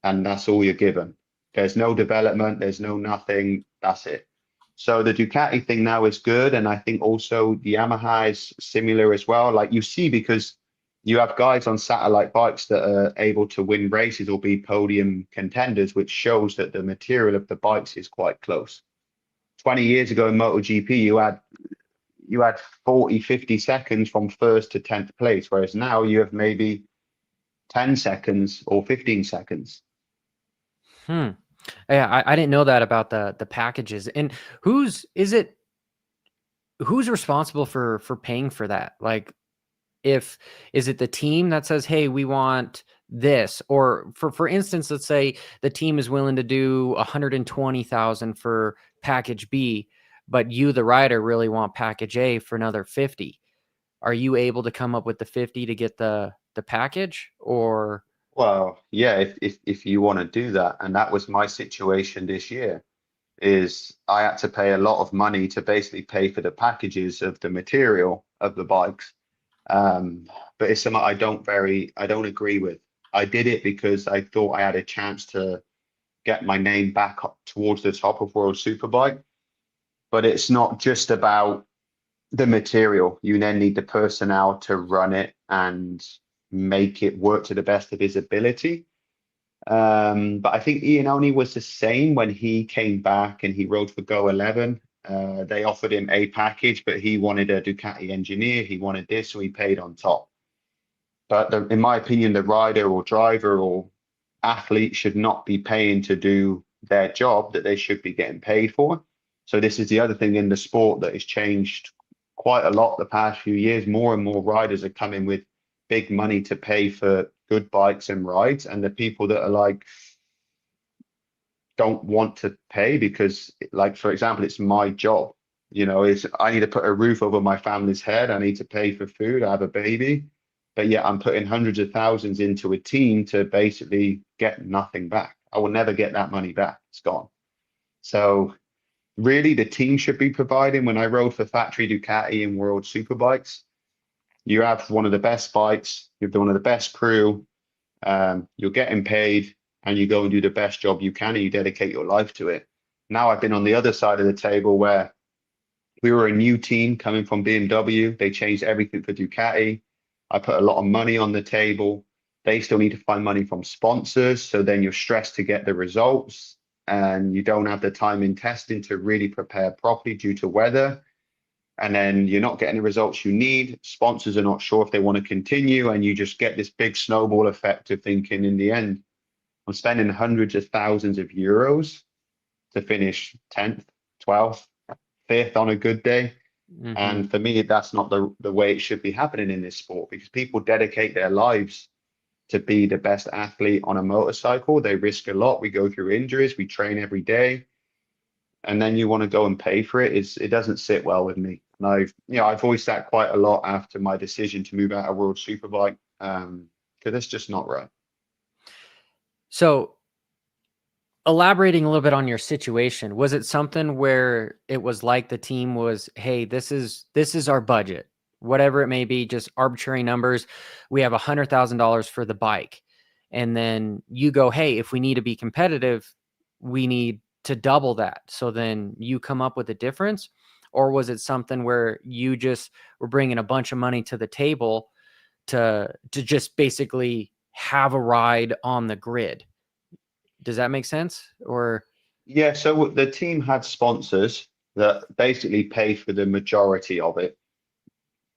and that's all you're given. There's no development, there's no nothing. That's it. So the Ducati thing now is good, and I think also the Yamaha is similar as well. Like you see, because you have guys on satellite bikes that are able to win races or be podium contenders, which shows that the material of the bikes is quite close. 20 years ago in MotoGP, you had 40, 50 seconds from first to 10th place, whereas now you have maybe 10 seconds or 15 seconds. Hmm. Yeah, I didn't know that about the packages. And who's is it? Who's responsible for paying for that? Like, if is it the team that says, "Hey, we want this," or for instance, let's say the team is willing to do 120,000 for package B, but you, the rider, really want package A for another 50. Are you able to come up with the 50 to get the package, or? Well, yeah, if you want to do that, and that was my situation this year, is I had to pay a lot of money to basically pay for the packages of the material of the bikes. Um, but it's something I don't agree with. I did it because I thought I had a chance to get my name back up towards the top of World Superbike. But it's not just about the material. You then need the personnel to run it and make it work to the best of his ability. But I think Ian Oni was the same when he came back and he rode for Go 11. They offered him a package, but he wanted a Ducati engineer. He wanted this, so he paid on top. But in my opinion, the rider or driver or athlete should not be paying to do their job that they should be getting paid for. So this is the other thing in the sport that has changed quite a lot the past few years. More and more riders are coming with big money to pay for good bikes and rides, and the people that are like don't want to pay because, like, for example, it's my job. Is I need to put a roof over my family's head. I need to pay for food. I have a baby, but yet I'm putting hundreds of thousands into a team to basically get nothing back. I will never get that money back. It's gone. So really, the team should be providing. When I rode for Factory Ducati in World Superbikes, you have one of the best bikes. You've one of the best crew. You're getting paid, and you go and do the best job you can, and you dedicate your life to it. Now I've been on the other side of the table where we were a new team coming from BMW. They changed everything for Ducati. I put a lot of money on the table. They still need to find money from sponsors. So then you're stressed to get the results, and you don't have the time in testing to really prepare properly due to weather. And then you're not getting the results you need. Sponsors are not sure if they want to continue. And you just get this big snowball effect of thinking, in the end, I'm spending hundreds of thousands of euros to finish 10th, 12th, 5th on a good day. Mhm. And for me, that's not the way it should be happening in this sport, because people dedicate their lives to be the best athlete on a motorcycle. They risk a lot. We go through injuries. We train every day. And then you want to go and pay for it. It doesn't sit well with me. And I've voiced that quite a lot after my decision to move out of World Superbike, because it's just not right. So, elaborating a little bit on your situation, was it something where it was like the team was, "Hey, this is our budget, whatever it may be, just arbitrary numbers. We have $100,000 for the bike," and then you go, "Hey, if we need to be competitive, we need to double that." So then you come up with a difference, or was it something where you just were bringing a bunch of money to the table to just basically have a ride on the grid? Does that make sense? Or Yeah, so the team had sponsors that basically paid for the majority of it,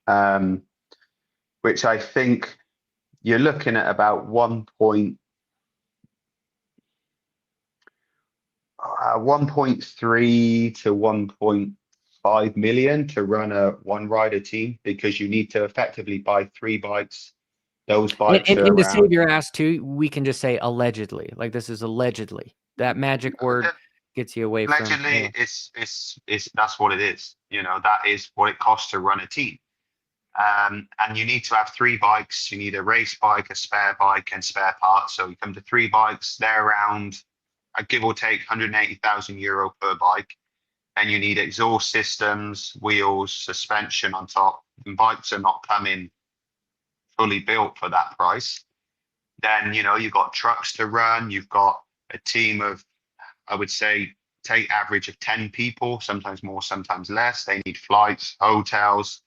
um, which I think you're looking at about 1.3 to 1.5 million to run a one rider team, because you need to effectively buy three bikes. Those and, bikes and, are and to save around. your ass too, we can just say allegedly. Like, this is allegedly. That magic word gets you away from, yeah. Allegedly, it's that's what it is. That is what it costs to run a team. And you need to have three bikes. You need a race bike, a spare bike, and spare parts. So you come to three bikes. They're around, give or take, 180,000 euro per bike. And you need exhaust systems, wheels, suspension on top. And bikes are not coming fully built for that price. Then you've got trucks to run. You've got a team of I would say take average of 10 people, sometimes more, sometimes less. They need flights, hotels,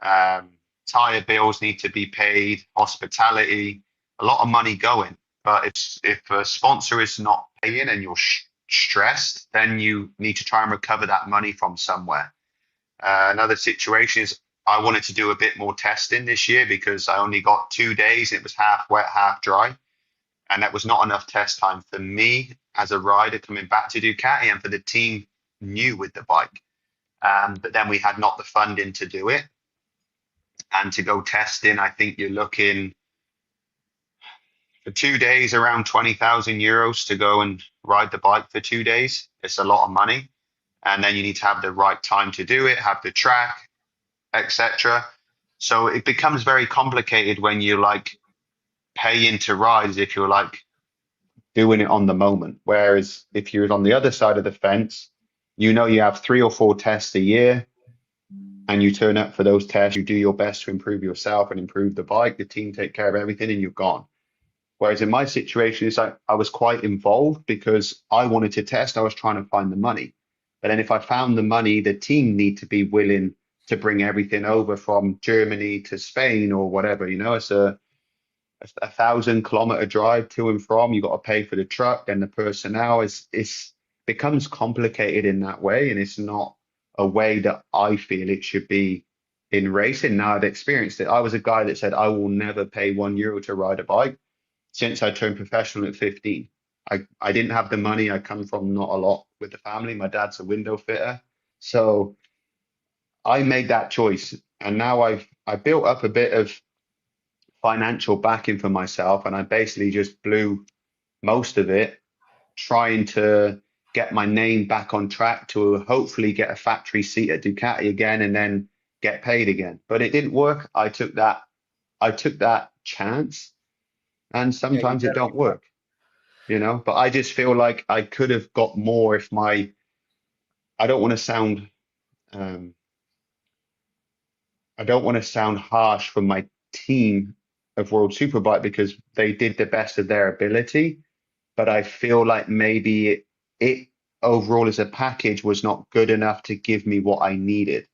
um, tire bills need to be paid, hospitality, a lot of money going. But if a sponsor is not paying and you're stressed, then you need to try and recover that money from somewhere. Another situation is I wanted to do a bit more testing this year because I only got 2 days. It was half wet, half dry. And that was not enough test time for me as a rider coming back to Ducati and for the team new with the bike. But then we had not the funding to do it. And to go testing, I think you're looking for 2 days around 20,000 euros to go and ride the bike for 2 days. It's a lot of money. And then you need to have the right time to do it, have the track, etc. So it becomes very complicated when you like pay into rides if you're like doing it on the moment. Whereas if you're on the other side of the fence, you know you have 3 or 4 tests a year and you turn up for those tests, you do your best to improve yourself and improve the bike, the team take care of everything and you're gone. Whereas in my situation, it's like I was quite involved because I wanted to test. I was trying to find the money. But then if I found the money, the team need to be willing to bring everything over from Germany to Spain or whatever. You know, it's a 1,000-kilometer drive to and from. You got to pay for the truck and the personnel. It's becomes complicated in that way, and it's not a way that I feel it should be in racing. Now I've experienced it. I was a guy that said I will never pay €1 to ride a bike since I turned professional at 15. I didn't have the money. I come from not a lot with the family. My dad's a window fitter, so I made that choice, and now I built up a bit of financial backing for myself, and I basically just blew most of it trying to get my name back on track to hopefully get a factory seat at Ducati again and then get paid again. But it didn't work. I took that chance, and Yeah, you sometimes it did. don't work, you know. But I just feel like I could have got more if I don't want to sound um, I don't want to sound harsh from my team of World Superbike because they did the best of their ability, but I feel like maybe it overall as a package was not good enough to give me what I needed.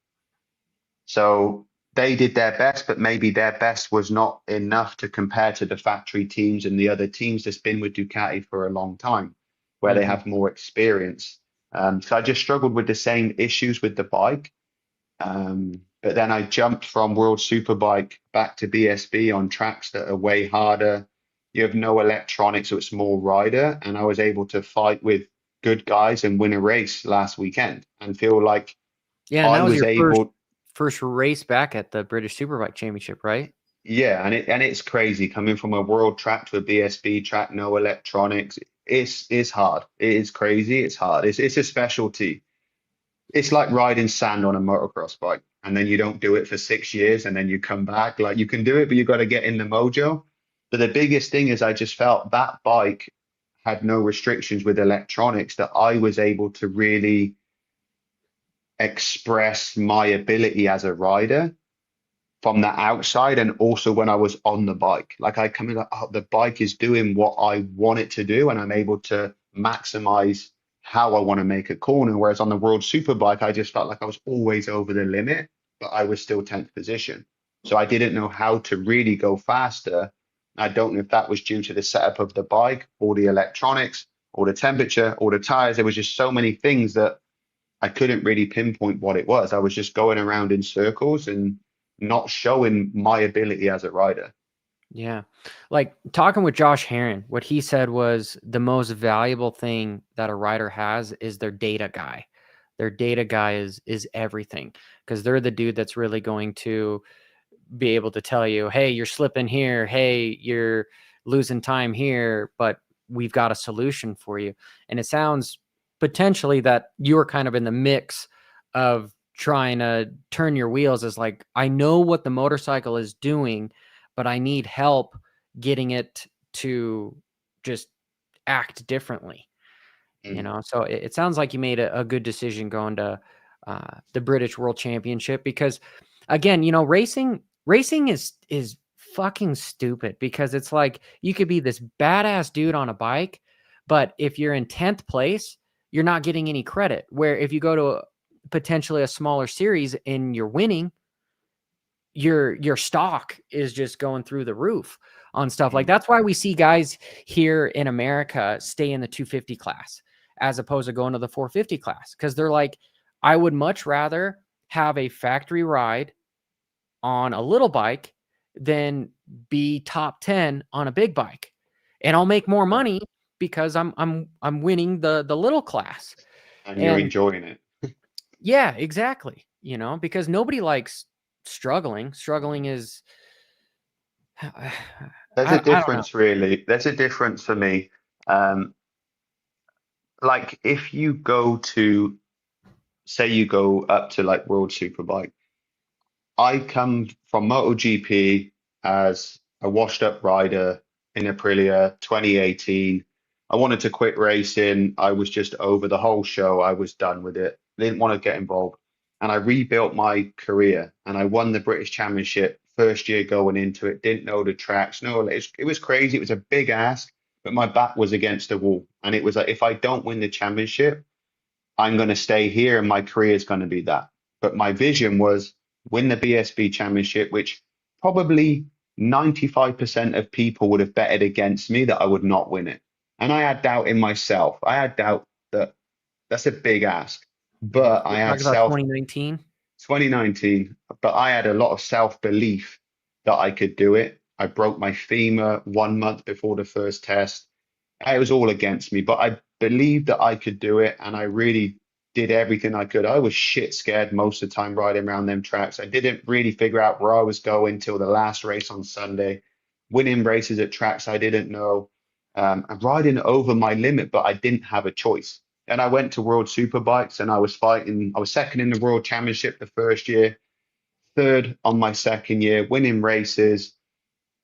So they did their best, but maybe their best was not enough to compare to the factory teams and the other teams that's been with Ducati for a long time, where they Mhm. have more experience. So I just struggled with the same issues with the bike. But then I jumped from World Superbike back to BSB on tracks that are way harder. You have no electronics, so it's more rider. And I was able to fight with good guys and win a race last weekend and feel like Yeah, and I that was was your first able. first race back at the British Superbike Championship, right? Yeah, and it's crazy coming from a world track to a BSB track, no electronics. It's hard. It is crazy. It's hard. It's a specialty. It's like riding sand on a motocross bike, and then you don't do it for 6 years, and then you come back. Like you can do it, but you got to get in the mojo. But the biggest thing is I just felt that bike had no restrictions with electronics, that I was able to really express my ability as a rider from the outside and also when I was on the bike. Like I come in like, oh, the bike is doing what I want it to do, and I'm able to maximize how I want to make a corner. Whereas on the World Superbike, I just felt like I was always over the limit, but I was still 10th position. So I didn't know how to really go faster. I don't know if that was due to the setup of the bike or the electronics or the temperature or the tires. There was just so many things that I couldn't really pinpoint what it was. I was just going around in circles and not showing my ability as a rider. Yeah. Like talking with Josh Heron, what he said was the most valuable thing that a rider has is their data guy. Their data guy is everything because they're the dude that's really going to be able to tell you, hey, you're slipping here. Hey, you're losing time here, but we've got a solution for you. And it sounds potentially that you are kind of in the mix of trying to turn your wheels as like, I know what the motorcycle is doing, but I need help getting it to just act differently. You Mm. know, so it sounds like you made a good decision going to the British World Championship because, again, you know, racing is fucking stupid because it's like you could be this badass dude on a bike, But if you're in 10th place, you're not getting any credit. Where if you go to potentially a smaller series and you're winning, your stock is just going through the roof on stuff. Like that's why we see guys here in America stay in the 250 class as opposed to going to the 450 class, because they're like, I would much rather have a factory ride on a little bike than be top 10 on a big bike, and I'll make more money because I'm winning the little class, And you're and enjoying it. yeah, exactly. Because nobody likes struggling. Struggling is There's a I don't know. difference, really. There's a difference for me. Um, like if you go to, say you go up to like World Superbike, I come from MotoGP as a washed up rider in Aprilia 2018. I wanted to quit racing. I was just over the whole show. I was done with it. Didn't want to get involved. And I rebuilt my career and I won the British Championship first year going into it. Didn't know the tracks. No, it was crazy. It was a big ask, but my back was against the wall. And it was like, if I don't win the championship, I'm going to stay here and my career is going to be that. But my vision was win the BSB championship, which probably 95% of people would have betted against me that I would not win it. And I had doubt in myself. I had doubt that that's a big ask. But I You're had talking about self 2019. 2019, but I had a lot of self-belief that I could do it. I broke my femur 1 month before the first test. It was all against me, but I believed that I could do it, and I really did everything I could. I was shit scared most of the time riding around them tracks. I didn't really figure out where I was going till the last race on Sunday, winning races at tracks I didn't know, and riding over my limit, but I didn't have a choice. And I went to World Superbikes and I was fighting. I was second in the World Championship the first year, third on my second year, winning races.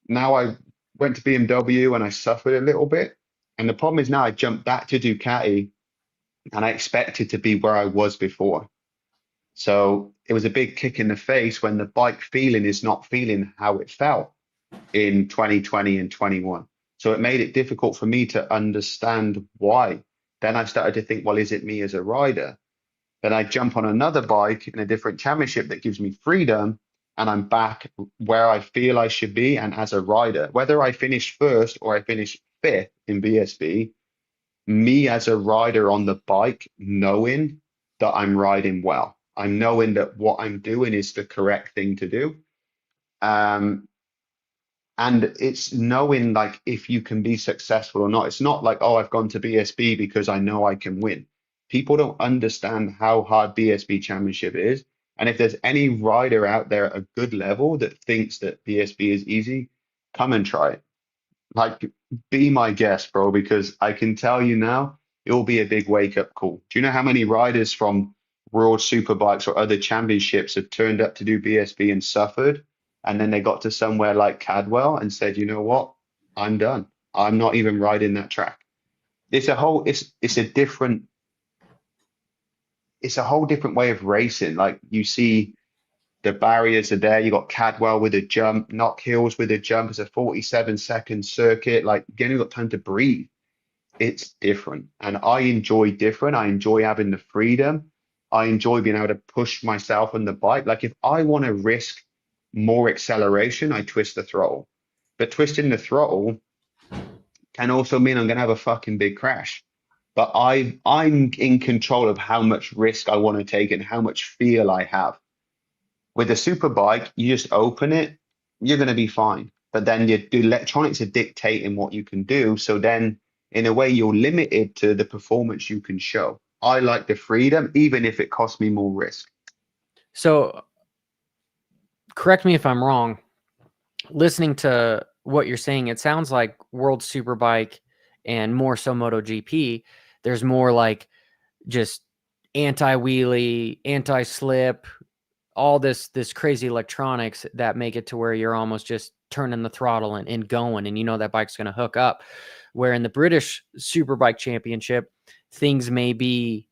Now I went to BMW and I suffered a little bit. And the problem is now I jumped back to Ducati and I expected to be where I was before. So it was a big kick in the face when the bike feeling is not feeling how it felt in 2020 and 21. So it made it difficult for me to understand why. Then I started to think, well, is it me as a rider? Then I jump on another bike in a different championship that gives me freedom, and I'm back where I feel I should be. And as a rider, whether I finish first or I finish fifth in BSB, me as a rider on the bike, knowing that I'm riding well, I'm knowing that what I'm doing is the correct thing to do. Um, and it's knowing like if you can be successful or not. It's not like, oh, I've gone to BSB because I know I can win. People don't understand how hard BSB championship is. And if there's any rider out there at a good level that thinks that BSB is easy, come and try it. Like, be my guest, bro, because I can tell you now, it will be a big wake up call. Do you know how many riders from World Superbikes or other championships have turned up to do BSB and suffered? And then they got to somewhere like Cadwell and said, you know what? I'm done. I'm not even riding that track. It's a whole different way of racing. Like you see the barriers are there. You got Cadwell with a jump, Knock Hills with a jump. It's a 47-second circuit. Like you only got time to breathe. It's different. And I enjoy different. I enjoy having the freedom. I enjoy being able to push myself on the bike. Like if I want to risk more acceleration, I twist the throttle. But twisting the throttle can also mean I'm going to have a fucking big crash. But I'm in control of how much risk I want to take and how much feel I have. With a super bike, you just open it, you're going to be fine. But then the electronics are dictating what you can do. So then, in a way, you're limited to the performance you can show. I like the freedom, even if it costs me more risk. So correct me if I'm wrong. Listening to what you're saying, it sounds like World Superbike and more so MotoGP, there's more like just anti-wheelie, anti-slip, all this crazy electronics that make it to where you're almost just turning the throttle and going, and you know that bike's going to hook up. Where in the British Superbike Championship, things may be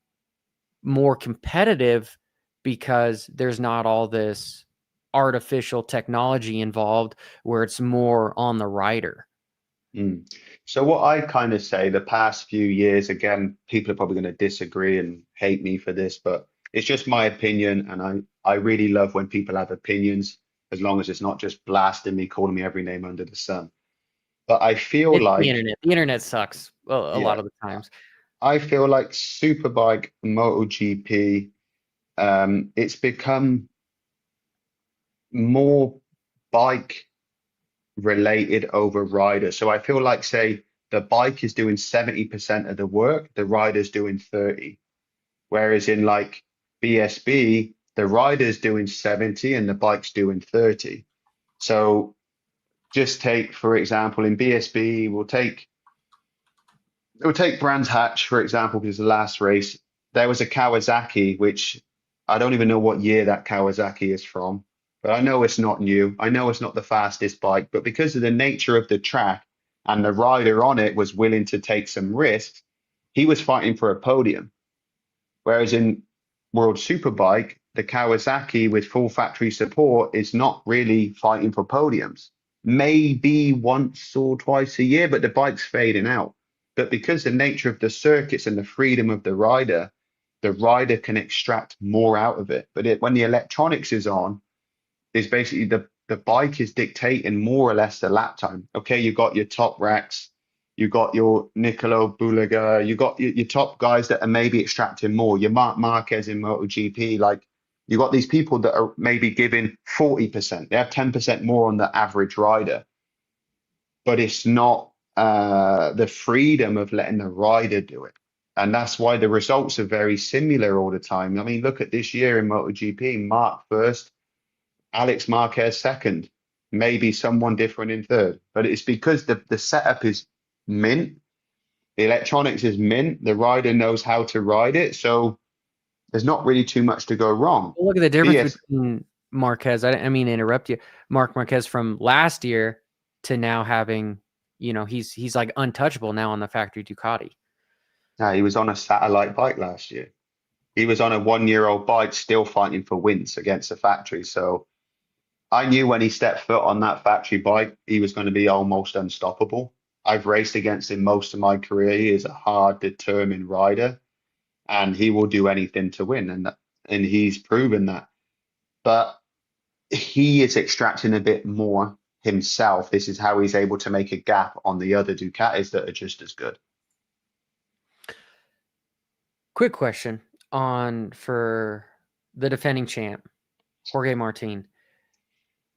more competitive because there's not all this artificial technology involved, where it's more on the rider. Mm. So what I kind of say the past few years, again, people are probably going to disagree and hate me for this, but it's just my opinion, and I really love when people have opinions, as long as it's not just blasting me, calling me every name under the sun. But I feel It's the like, internet. The internet sucks a lot yeah, of the times. I feel like Superbike, MotoGP, it's become more bike related over rider. So I feel like, say, the bike is doing 70% of the work, the rider's doing 30. Whereas in like BSB, the rider's doing 70 and the bike's doing 30. So just take, for example, in BSB, we'll take Brands Hatch, for example, because the last race, there was a Kawasaki, which I don't even know what year that Kawasaki is from, but I know it's not new. I know it's not the fastest bike, but because of the nature of the track and the rider on it was willing to take some risks, he was fighting for a podium. Whereas in World Superbike, the Kawasaki with full factory support is not really fighting for podiums. Maybe once or twice a year, but the bike's fading out. But because the nature of the circuits and the freedom of the rider can extract more out of it. But when the electronics is on, is basically the bike is dictating more or less the lap time. Okay, you got your top racks, you got your Nicolo Bulaga, you got your top guys that are maybe extracting more. Your Mark Marquez in MotoGP, like you got these people that are maybe giving 40%. They have 10% more on the average rider, but it's not the freedom of letting the rider do it. And that's why the results are very similar all the time. I mean, look at this year in MotoGP, Mark first, Alex Marquez second, maybe someone different in third. But it's because the setup is mint, the electronics is mint, the rider knows how to ride it. So there's not really too much to go wrong. Well, look at the difference BS, between Marquez. I mean to interrupt you. Mark Marquez from last year to now having, he's like untouchable now on the factory Ducati. he was on a satellite bike last year. He was on a 1-year-old bike still fighting for wins against the factory. So I knew when he stepped foot on that factory bike, he was going to be almost unstoppable. I've raced against him most of my career. He is a hard, determined rider, and he will do anything to win, and he's proven that. But he is extracting a bit more himself. This is how he's able to make a gap on the other Ducatis that are just as good. Quick question for the defending champ, Jorge Martin.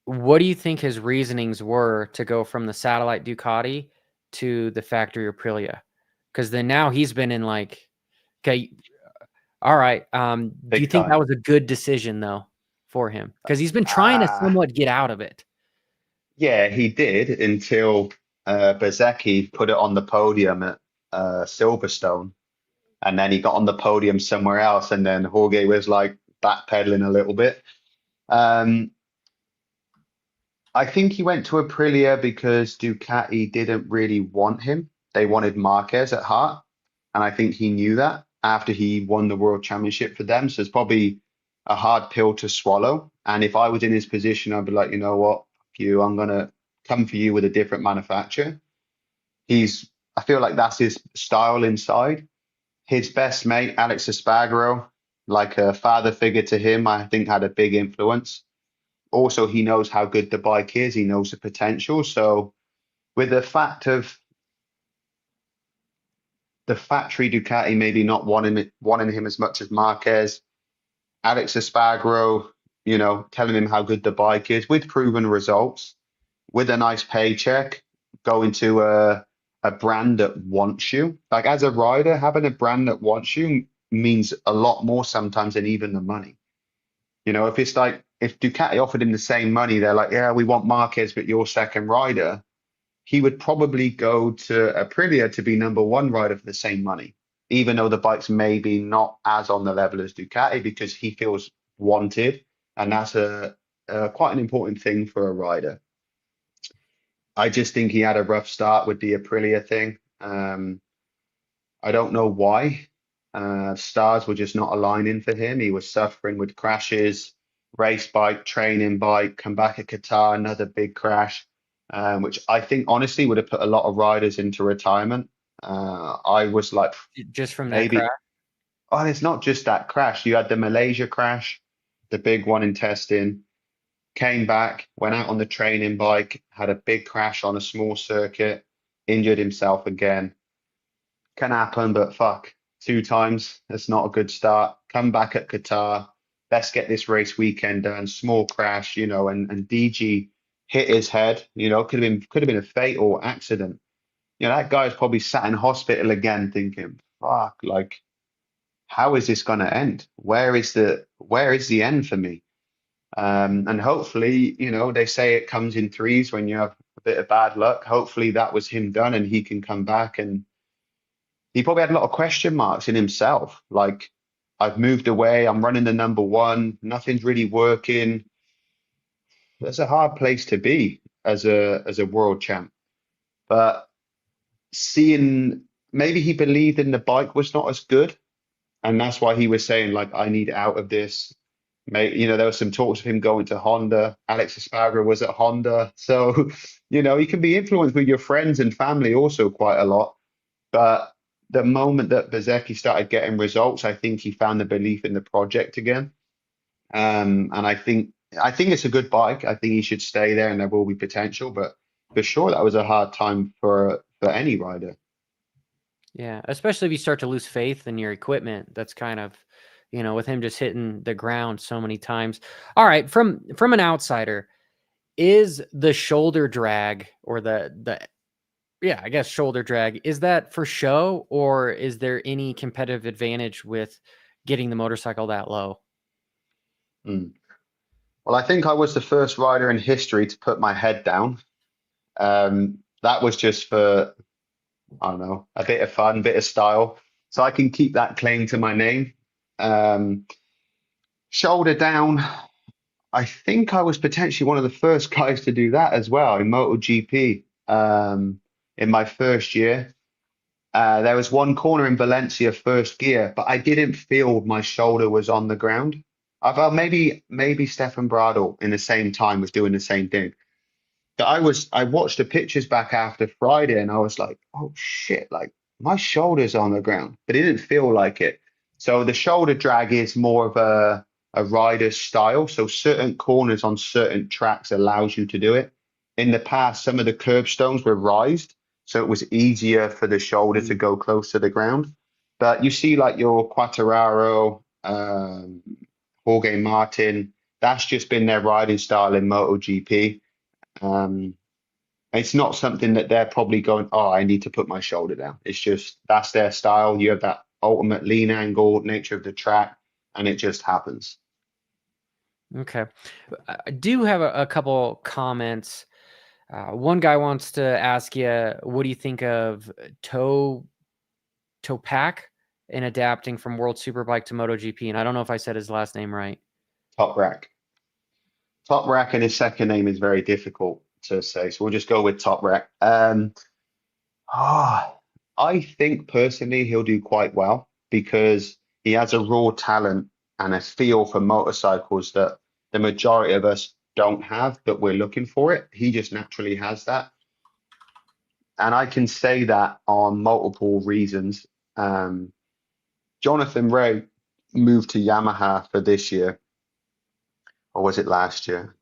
What do you think his reasonings were to go from the satellite Ducati to the factory Aprilia? Because then now he's been in like, okay, all right. Do you Big think that time. was a good decision though for him? Because he's been trying to Ah, somewhat get out of it. yeah, he did until Bezzecchi put it on the podium at Silverstone, and then he got on the podium somewhere else, and then Jorge was like backpedaling a little bit. Um, I think he went to Aprilia because Ducati didn't really want him. They wanted Marquez at heart, and I think he knew that after he won the World Championship for them. So it's probably a hard pill to swallow. And if I was in his position, I'd be like, you know what, fuck you, I'm gonna come for you with a different manufacturer. I feel like that's his style inside. His best mate, Alex Espargaro, like a father figure to him, I think had a big influence. Also, he knows how good the bike is. He knows the potential. So with the fact of the factory Ducati maybe not wanting him as much as Marquez, Alex Espargaro, telling him how good the bike is with proven results, with a nice paycheck, going to a brand that wants you. Like as a rider, having a brand that wants you means a lot more sometimes than even the money. If it's like if Ducati offered him the same money, they're like, yeah, we want Marquez, but you're second rider. He would probably go to Aprilia to be number one rider for the same money, even though the bike's maybe not as on the level as Ducati because he feels wanted, and that's a quite an important thing for a rider. I just think he had a rough start with the Aprilia thing. I don't know why. Stars were just not aligning for him. He was suffering with crashes, race bike, training bike, come back at Qatar, another big crash. which I think honestly would have put a lot of riders into retirement. I was like, Just from that crash? maybe, oh, it's not just that crash. You had the Malaysia crash, the big one in testing, came back, went out on the training bike, had a big crash on a small circuit, injured himself again. Can happen, but fuck, two times. That's not a good start. Come back at Qatar. Let's get this race weekend done. Small crash, and DG hit his head. Could have been a fatal accident. That guy's probably sat in hospital again, thinking, "Fuck, like, how is this gonna end? Where is the end for me?" And hopefully, they say it comes in threes when you have a bit of bad luck. Hopefully, that was him done, and he can come back and he probably had a lot of question marks in himself. Like, I've moved away, I'm running the number one, nothing's really working. That's a hard place to be as a world champ. But seeing maybe he believed in the bike was not as good, and that's why he was saying, like, I need out of this. There was some talks of him going to Honda. Alex Espargaro was at Honda. So, you can be influenced with your friends and family also quite a lot. But the moment that Bezecchi started getting results, I think he found the belief in the project again. And I think it's a good bike. I think he should stay there, and there will be potential. But for sure, that was a hard time for any rider. Yeah, especially if you start to lose faith in your equipment. That's kind of, with him just hitting the ground so many times. All right, from an outsider, is the shoulder drag or the yeah, I guess shoulder drag, is that for show, or is there any competitive advantage with getting the motorcycle that low? Mm. Well, I think I was the first rider in history to put my head down. That was just for, I don't know, a bit of fun, bit of style. So I can keep that claim to my name. Um, Shoulder down, I think I was potentially one of the first guys to do that as well in MotoGP in my first year. There was one corner in Valencia, first gear, but I didn't feel my shoulder was on the ground. I felt maybe Stefan Bradl in the same time was doing the same thing. But I watched the pictures back after Friday and I was like, oh shit, like my shoulder's on the ground, but it didn't feel like it. So the shoulder drag is more of a rider's style. So certain corners on certain tracks allows you to do it. In the past, some of the curbstones were rised, so it was easier for the shoulder to go close to the ground. But you see, like your Quartararo, Jorge Martin, that's just been their riding style in MotoGP. Um, it's not something that they're probably going, oh, I need to put my shoulder down. It's just that's their style. You have that ultimate lean angle, nature of the track, and it just happens. Okay. I do have a couple comments. One guy wants to ask you, what do you think of Topak in adapting from World Superbike to MotoGP? And I don't know if I said his last name right. Top rack. Top rack and his second name is very difficult to say. So we'll just go with top rack. Ah, I think personally he'll do quite well because he has a raw talent and a feel for motorcycles that the majority of us don't have, but we're looking for it. He just naturally has that. And I can say that on multiple reasons. Jonathan Ray moved to Yamaha for this year, or was it last year?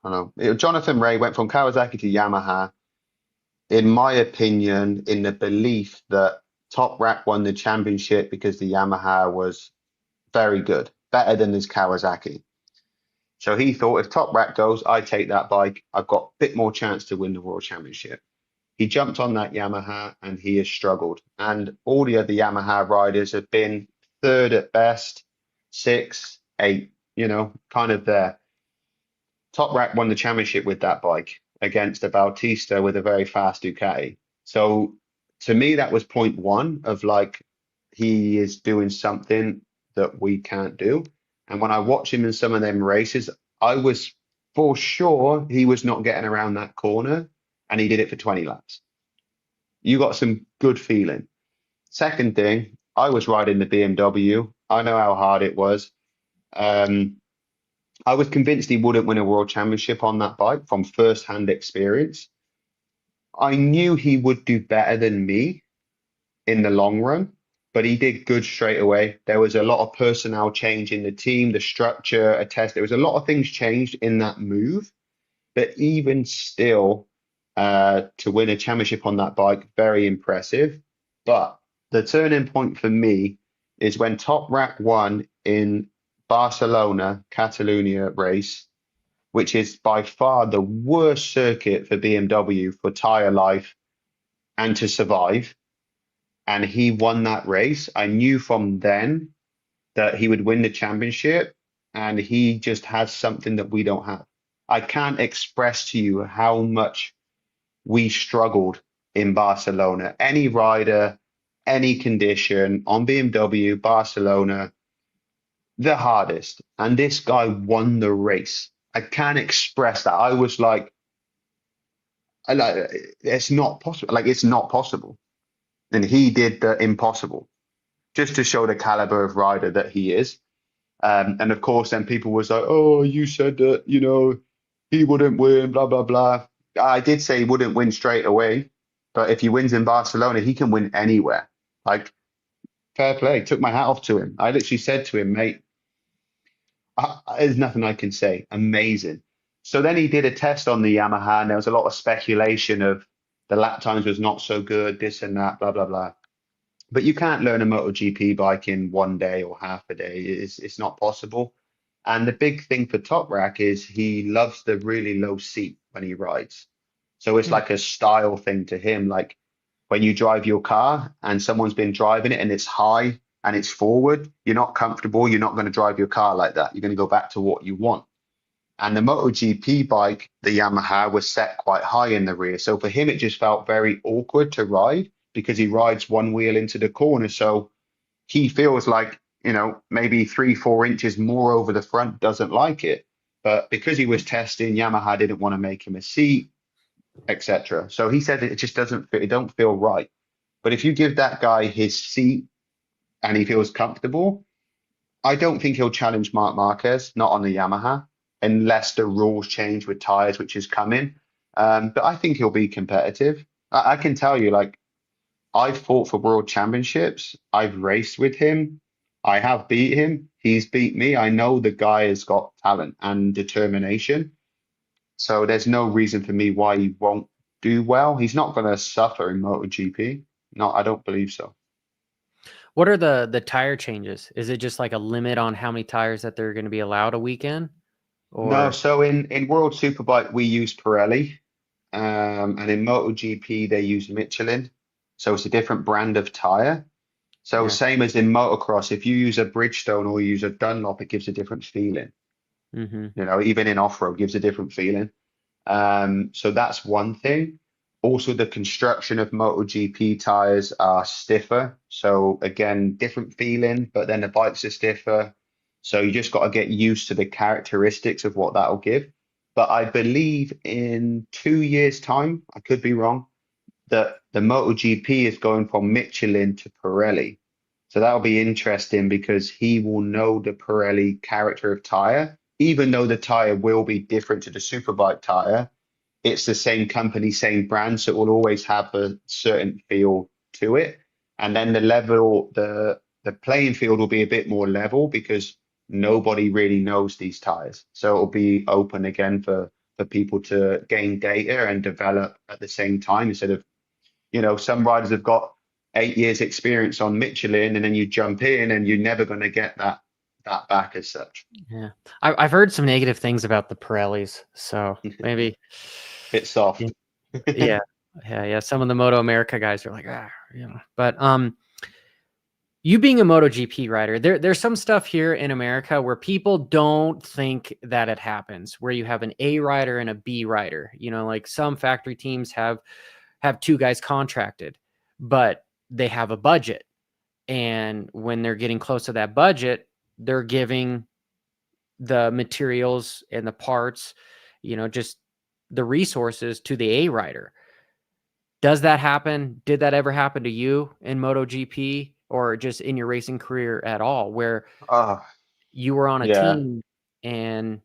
I don't know. Jonathan Ray went from Kawasaki to Yamaha, in my opinion, in the belief that Top Rack won the championship because the Yamaha was very good, better than his Kawasaki. So he thought if Top Rack goes, I take that bike. I've got a bit more chance to win the World Championship. He jumped on that Yamaha and he has struggled. And all the other Yamaha riders have been third at best, six, eight, kind of there. Top Rack won the championship with that bike against a Bautista with a very fast Ducati. So to me, that was point one of like, he is doing something that we can't do. And when I watch him in some of them races, I was for sure he was not getting around that corner and he did it for 20 laps. You got some good feeling. Second thing, I was riding the BMW. I know how hard it was. I was convinced he wouldn't win a world championship on that bike from first-hand experience. I knew he would do better than me in the long run, but he did good straight away. There was a lot of personnel change in the team, the structure, a test. There was a lot of things changed in that move, but even still, to win a championship on that bike, very impressive. But the turning point for me is when Top Rack won in Barcelona, Catalunya race, which is by far the worst circuit for BMW for tire life and to survive. And he won that race. I knew from then that he would win the championship, and he just has something that we don't have. I can't express to you how much we struggled in Barcelona. Any rider, any condition on BMW, Barcelona, the hardest. And this guy won the race. I can't express that. I was like, it's not possible. Like, it's not possible. And he did the impossible just to show the caliber of rider that he is. And of course, then people was like, "Oh, you said that, he wouldn't win, blah blah blah." I did say he wouldn't win straight away, but if he wins in Barcelona, he can win anywhere. Like, fair play. Took my hat off to him. I literally said to him, "Mate, there's nothing I can say. Amazing." So then he did a test on the Yamaha, and there was a lot of speculation of the lap times was not so good, this and that, blah blah blah. But you can't learn a MotoGP bike in one day or half a day. It's not possible. And the big thing for Top Rack is he loves the really low seat when he rides. So it's Mm. like a style thing to him. Like when you drive your car and someone's been driving it and it's high and it's forward, you're not comfortable. You're not going to drive your car like that. You're going to go back to what you want. And the MotoGP bike, the Yamaha, was set quite high in the rear. So for him, it just felt very awkward to ride because he rides one wheel into the corner. So he feels like, maybe 3, 4 inches more over the front doesn't like it. But because he was testing, Yamaha didn't want to make him a seat, etc. So he said it just doesn't fit, it don't feel right. But if you give that guy his seat and he feels comfortable, I don't think he'll challenge Marc Marquez, not on the Yamaha, unless the rules change with tires, which is coming. But I think he'll be competitive. I can tell you, like, I've fought for world championships. I've raced with him. I have beat him. He's beat me. I know the guy has got talent and determination. So there's no reason for me why he won't do well. He's not going to suffer in MotoGP. No, I don't believe so. What are the tire changes? Is it just like a limit on how many tires that they're going to be allowed a weekend? No, Or so in World Superbike we use Pirelli, and in MotoGP they use Michelin. So it's a different brand of tire. So yeah. same as in motocross, if you use a Bridgestone or you use a Dunlop, it gives a different feeling. Mm-hmm. Even in off-road gives a different feeling. So that's one thing. Also, the construction of MotoGP tires are stiffer. So again, different feeling, but then the bikes are stiffer. So you just got to get used to the characteristics of what that'll give. But I believe in 2 years' time, I could be wrong, that the MotoGP is going from Michelin to Pirelli. So that'll be interesting because he will know the Pirelli character of tire, even though the tire will be different to the Superbike tire. It's the same company, same brand, so it will always have a certain feel to it. And then the playing field will be a bit more level because nobody really knows these tires. So it'll be open again for people to gain data and develop at the same time instead of, some riders have got 8 years experience on Michelin and then you jump in and you're never going to get that back as such. Yeah. I've heard some negative things about the Pirellis, so maybe. Bit Yeah. soft. Yeah. Yeah. Some of the Moto America guys are like, but you being a MotoGP rider, there's some stuff here in America where people don't think that it happens, where you have an A rider and a B rider. Like some factory teams have two guys contracted, but they have a budget. And when they're getting close to that budget, they're giving the materials and the parts, just the resources to the A rider. Does that happen? Did that ever happen to you in MotoGP or just in your racing career at all, where Oh, you were on a yeah. team and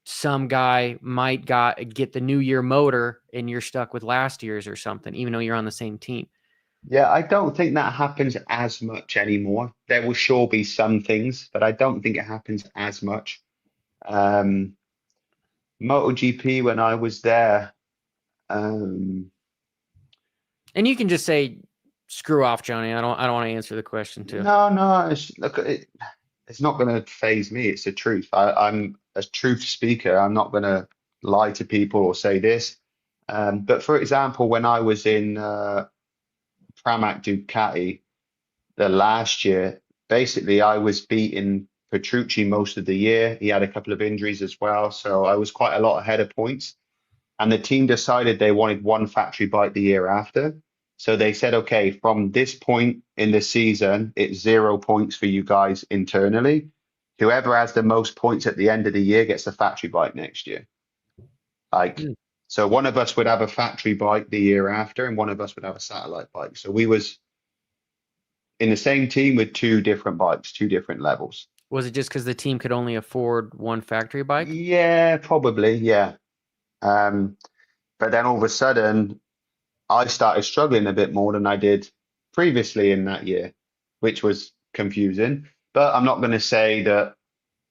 some guy might get the new year motor and you're stuck with last year's or something, even though you're on the same team. Yeah, I don't think that happens as much anymore. There will sure be some things, but I don't think it happens as much. Um, MotoGP when I was there, um, And you can just say, screw off, Johnny. I don't want to answer the question too. no, look, it's not going to phase me. It's the truth. I'm a truth speaker. I'm not going to lie to people or say this. But for example, when I was in Pramac Ducati the last year, basically I was beating Petrucci most of the year. He had a couple of injuries as well, so I was quite a lot ahead of points. And the team decided they wanted one factory bike the year after. So they said, okay, from this point in the season, it's 0 points for you guys internally. Whoever has the most points at the end of the year gets the factory bike next year. Like, Hmm. so one of us would have a factory bike the year after, and one of us would have a satellite bike. So we was in the same team with two different bikes, two different levels. Was it just because the team could only afford one factory bike? Yeah, probably, yeah. Um, but then all of a sudden, I started struggling a bit more than I did previously in that year, which was confusing. But I'm not going to say that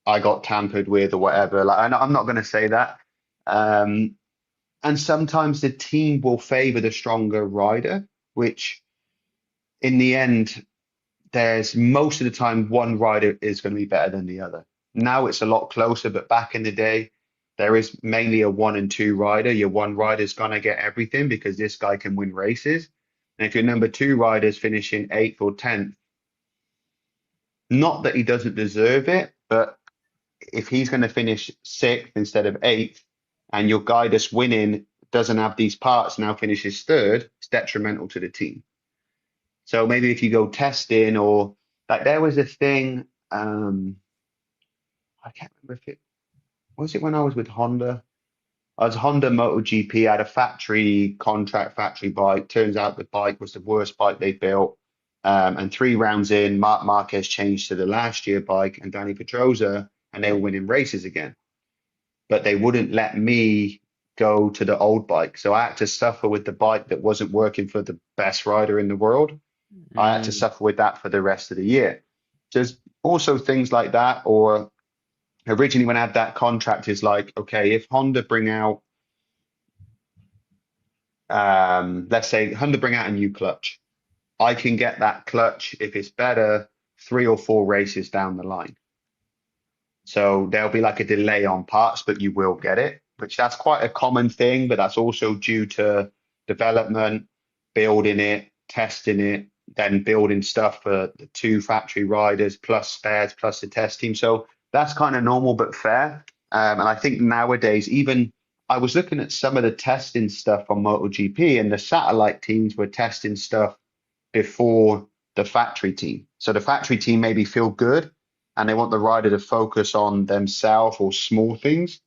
I got tampered with or whatever. Like I'm not going to say that. Um, and sometimes the team will favor the stronger rider, which in the end, there's most of the time one rider is going to be better than the other. Now it's a lot closer, but back in the day, there is mainly a 1 and 2 rider. Your one rider is going to get everything because this guy can win races. And if your number 2 rider is finishing 8th or 10th, not that he doesn't deserve it, but if he's going to finish 6th instead of 8th, and your guy that's winning doesn't have these parts, now finishes 3rd, it's detrimental to the team. So maybe if you go testing or like there was a thing, I can't remember if it was it when I was with Honda. I was Honda MotoGP, had a factory contract, factory bike. Turns out the bike was the worst bike they built. And 3 rounds in, Marc Marquez changed to the last year bike and Danny Pedrosa, and they were winning races again. But they wouldn't let me go to the old bike. So I had to suffer with the bike that wasn't working for the best rider in the world. I had to Mm. suffer with that for the rest of the year. There's also things like that, or originally when I had that contract is like, okay, if Honda bring out, let's say Honda bring out a new clutch, I can get that clutch if it's better 3 or 4 races down the line. So there'll be like a delay on parts, but you will get it, which that's quite a common thing, but that's also due to development, building it, testing it, then building stuff for the 2 factory riders plus spares plus the test team. So that's kind of normal but fair. And I think nowadays, even I was looking at some of the testing stuff on MotoGP, and the satellite teams were testing stuff before the factory team. So the factory team maybe feel good and they want the rider to focus on themselves or small things.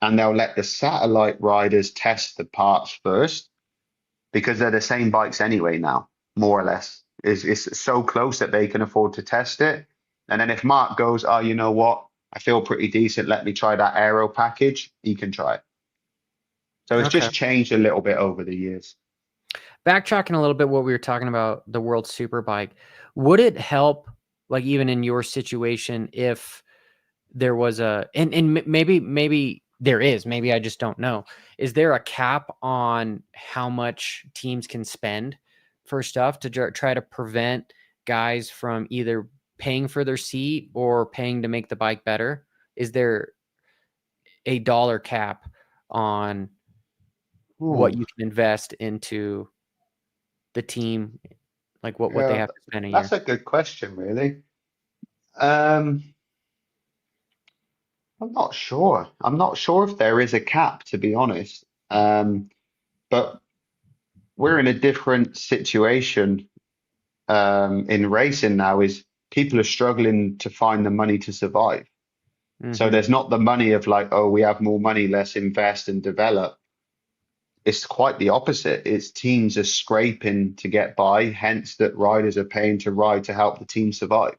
And they'll let the satellite riders test the parts first because they're the same bikes anyway now, more or less. It's so close that they can afford to test it. And then if Mark goes, oh, you know what? I feel pretty decent. Let me try that aero package. He can try it. So it's Okay. just changed a little bit over the years. Backtracking a little bit, what we were talking about, the World Superbike, would it help, like even in your situation, if there was maybe there is, maybe I just don't know. Is there a cap on how much teams can spend for stuff to try to prevent guys from either paying for their seat or paying to make the bike better? Is there a dollar cap on what Ooh, you can invest into the team, like what they yeah, have to spend a that's year? a good question, really. Um, I'm not sure. I'm not sure if there is a cap, to be honest. But we're in a different situation in racing now. Is people are struggling to find the money to survive. So Hmm. there's not the money of like, oh, we have more money, let's invest and develop. It's quite the opposite. It's teams are scraping to get by, hence that riders are paying to ride to help the team survive.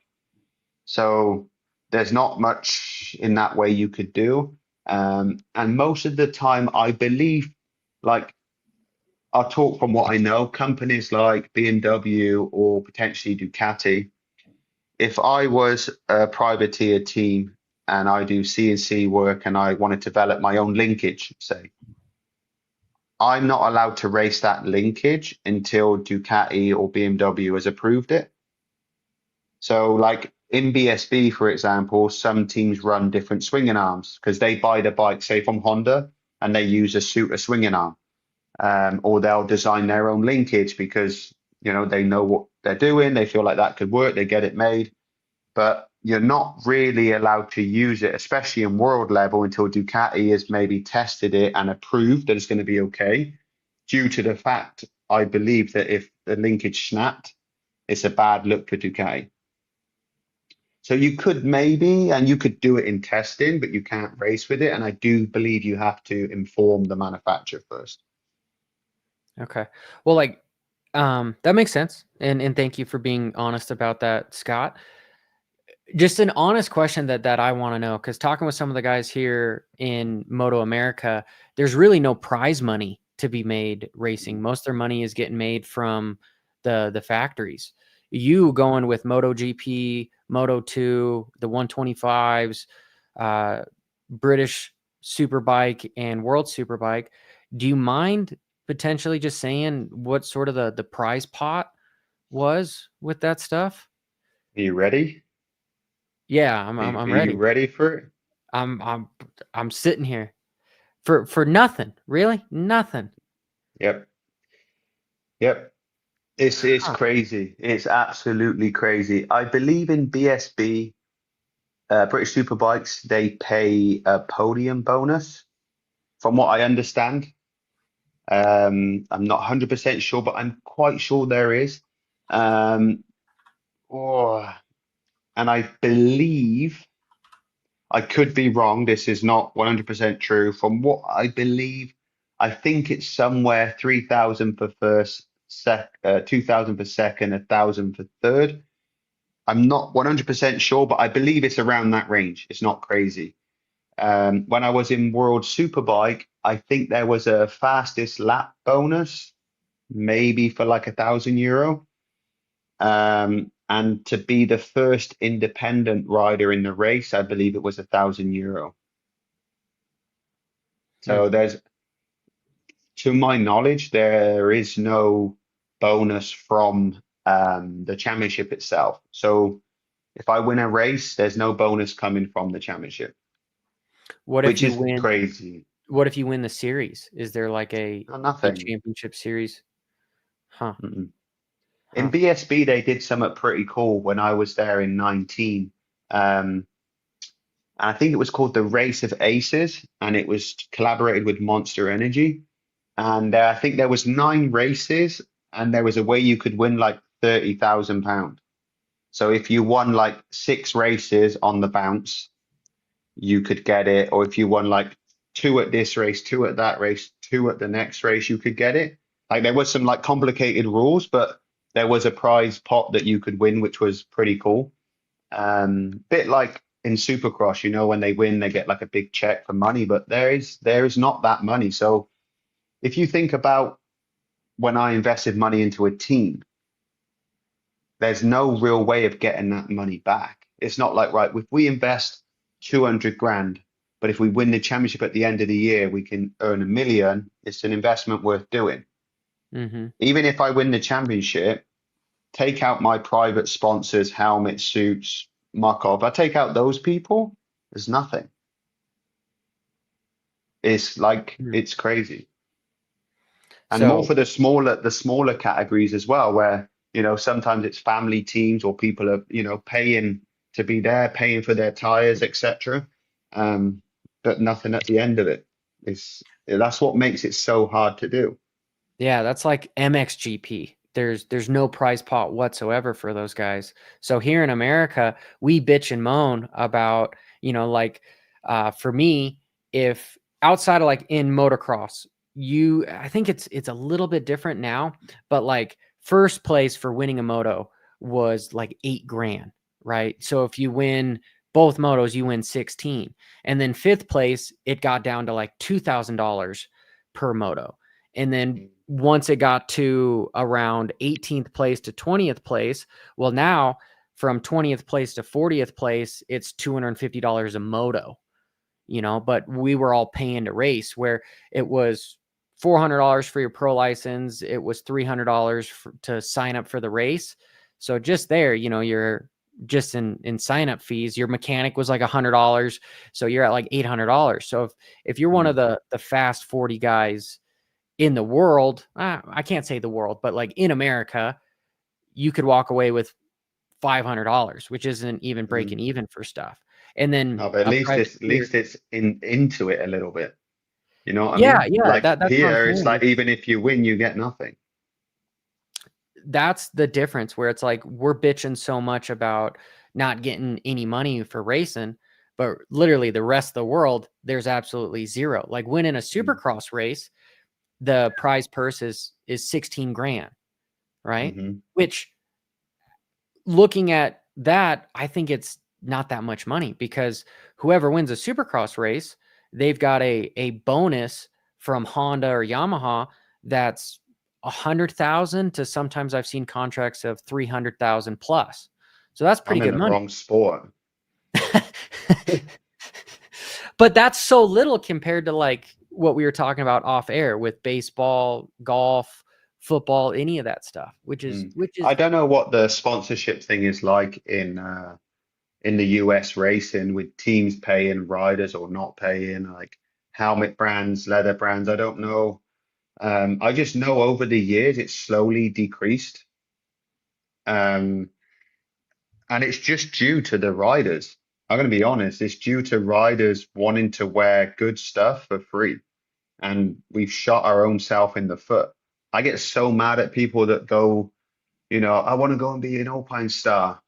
So there's not much in that way you could do. And most of the time, I believe, like, I'll talk from what I know, companies like BMW or potentially Ducati, if I was a privateer team and I do CNC work and I want to develop my own linkage, say, I'm not allowed to race that linkage until Ducati or BMW has approved it. So, like in BSB, for example, some teams run different swinging arms because they buy the bike, say, from Honda, and they use a suit of swinging arm. Or they'll design their own linkage because they know what they're doing. They feel like that could work. They get it made, but you're not really allowed to use it, especially in world level, until Ducati has maybe tested it and approved that it's going to be okay. Due to the fact, I believe that if the linkage snapped, it's a bad look for Ducati. So you could maybe, and you could do it in testing, but you can't race with it. And I do believe you have to inform the manufacturer first. Okay. Well, like, that makes sense. And thank you for being honest about that, Scott. Just an honest question that I want to know, because talking with some of the guys here in Moto America, there's really no prize money to be made racing. Most of their money is getting made from the factories. You going with MotoGP, Moto2, the 125s, British Superbike, and World Superbike. Do you mind potentially just saying what sort of the prize pot was with that stuff? Are you ready? Yeah, Are you, I'm are you ready. ready for it? I'm I'm I'm sitting here for nothing, really, nothing. Yep. Yep. It's Huh. crazy. It's absolutely crazy. I believe in BSB, British Superbikes, they pay a podium bonus, from what I understand. I'm not 100% sure, but I'm quite sure there is. Um, oh, and I believe, I could be wrong. This is not 100% true. From what I believe, I think it's somewhere 3,000 for first, 2,000 for second, 1,000 for third. I'm not 100% sure, but I believe it's around that range. It's not crazy. When I was in World Superbike, I think there was a fastest lap bonus, maybe for like €1,000. And to be the first independent rider in the race, I believe it was €1,000. Hmm. So to my knowledge, there is no bonus from the championship itself. So if I win a race, there's no bonus coming from the championship, What if which you is win? crazy. What if you win the series? Is there like No, a nothing. championship series? Huh. Mm-mm. In Huh. BSB, they did something pretty cool when I was there in 19. And I think it was called the Race of Aces, and it was collaborated with Monster Energy. And I think there was 9 races, and there was a way you could win like £30,000. So if you won like 6 races on the bounce, you could get it. Or if you won like 2 at this race, 2 at that race, 2 at the next race, you could get it. Like there was some like complicated rules, but there was a prize pot that you could win, which was pretty cool. Bit like in Supercross, when they win, they get like a big check for money, but there is not that money. So if you think about when I invested money into a team, there's no real way of getting that money back. It's not like, right, if we invest 200 grand, but if we win the championship at the end of the year, we can earn 1 million. It's an investment worth doing. Mm-hmm. Even if I win the championship, take out my private sponsors, helmet, suits, Motogp. I take out those people, there's nothing. It's like, Hmm. it's crazy. And more So for the smaller categories as well, where sometimes it's family teams or people are paying to be there, paying for their tires, etc. But nothing at the end of it. That's what makes it so hard to do. yeah, that's like MXGP. There's no prize pot whatsoever for those guys. So here in America, we bitch and moan about, like, for me, if outside of like in motocross, I think it's a little bit different now, but like first place for winning a moto was like 8 grand, right? So if you win both motos you win 16. And then fifth place, it got down to like $2,000 per moto. And then once it got to around 18th place to 20th place, well, now from 20th place to 40th place, it's $250 a moto, but we were all paying to race, where it was $400 for your pro license. It was $300 to sign up for the race. So just there, you're just in sign up fees. Your mechanic was like $100. So you're at like $800. So if you're one of the fast 40 guys in the world, I can't say the world, but like in America, you could walk away with $500, which isn't even breaking even for stuff. And then No, but a private at least it's into it a little bit. You know what I yeah, mean? yeah, Like that's what I'm here, it's saying. like even if you win, you get nothing. That's the difference, where it's like we're bitching so much about not getting any money for racing, but literally the rest of the world, there's absolutely zero. Like winning a supercross race, the prize purse is 16 grand, right? Mm-hmm. Which, looking at that, I think it's not that much money, because whoever wins a supercross race, they've got a bonus from Honda or Yamaha that's 100,000 to, sometimes I've seen contracts of 300,000 plus. So that's pretty I'm in good the money. wrong sport. But that's so little compared to like what we were talking about off air with baseball, golf, football, any of that stuff, which is I don't know what the sponsorship thing is like in the US racing, with teams paying riders or not paying, like helmet brands, leather brands. I don't know. I just know over the years it's slowly decreased. Um, and it's just due to the riders. I'm going to be honest, it's due to riders wanting to wear good stuff for free. And we've shot our own self in the foot. I get so mad at people that go, I want to go and be an Alpine star.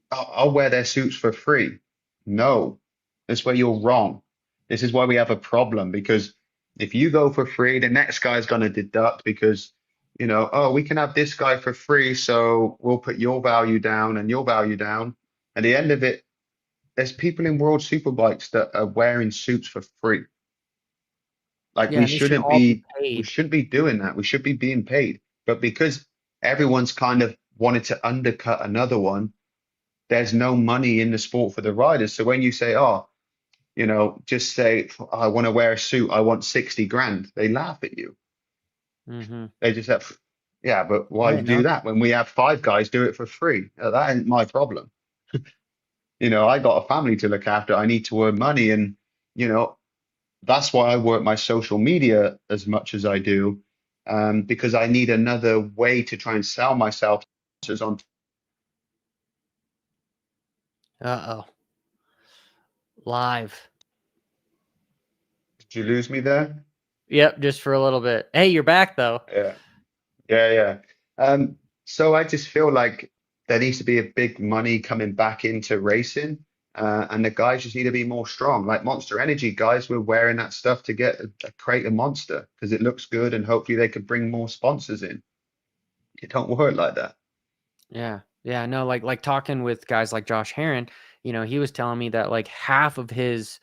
I'll wear their suits for free. No, that's where you're wrong. This is why we have a problem, because if you go for free, the next guy's going to deduct because, oh, we can have this guy for free, so we'll put your value down and your value down. At the end of it, there's people in World Superbikes that are wearing suits for free. Like yeah, and they should all be we paid. shouldn't be doing that. We should be being paid. But because everyone's kind of wanted to undercut another one, there's no money in the sport for the riders. So when you say, oh, just say, I want to wear a suit, I want 60 grand, they laugh at you. Mm-hmm. They just have, yeah, but why Right. do No. that when we have five guys do it for free? That ain't my problem. I got a family to look after. I need to earn money. And, you know, that's why I work my social media as much as I do, because I need another way to try and sell myself on. Uh-oh. Live. Did you lose me there? Yep, just for a little bit. Hey, you're back though. Yeah. Yeah, yeah. So I just feel like there needs to be a big money coming back into racing, and the guys just need to be more strong. Like Monster Energy guys were wearing that stuff to get a crate of Monster because it looks good, and hopefully they could bring more sponsors in. It don't work like that. Yeah. Yeah, no, like talking with guys like Josh Heron, he was telling me that like half of his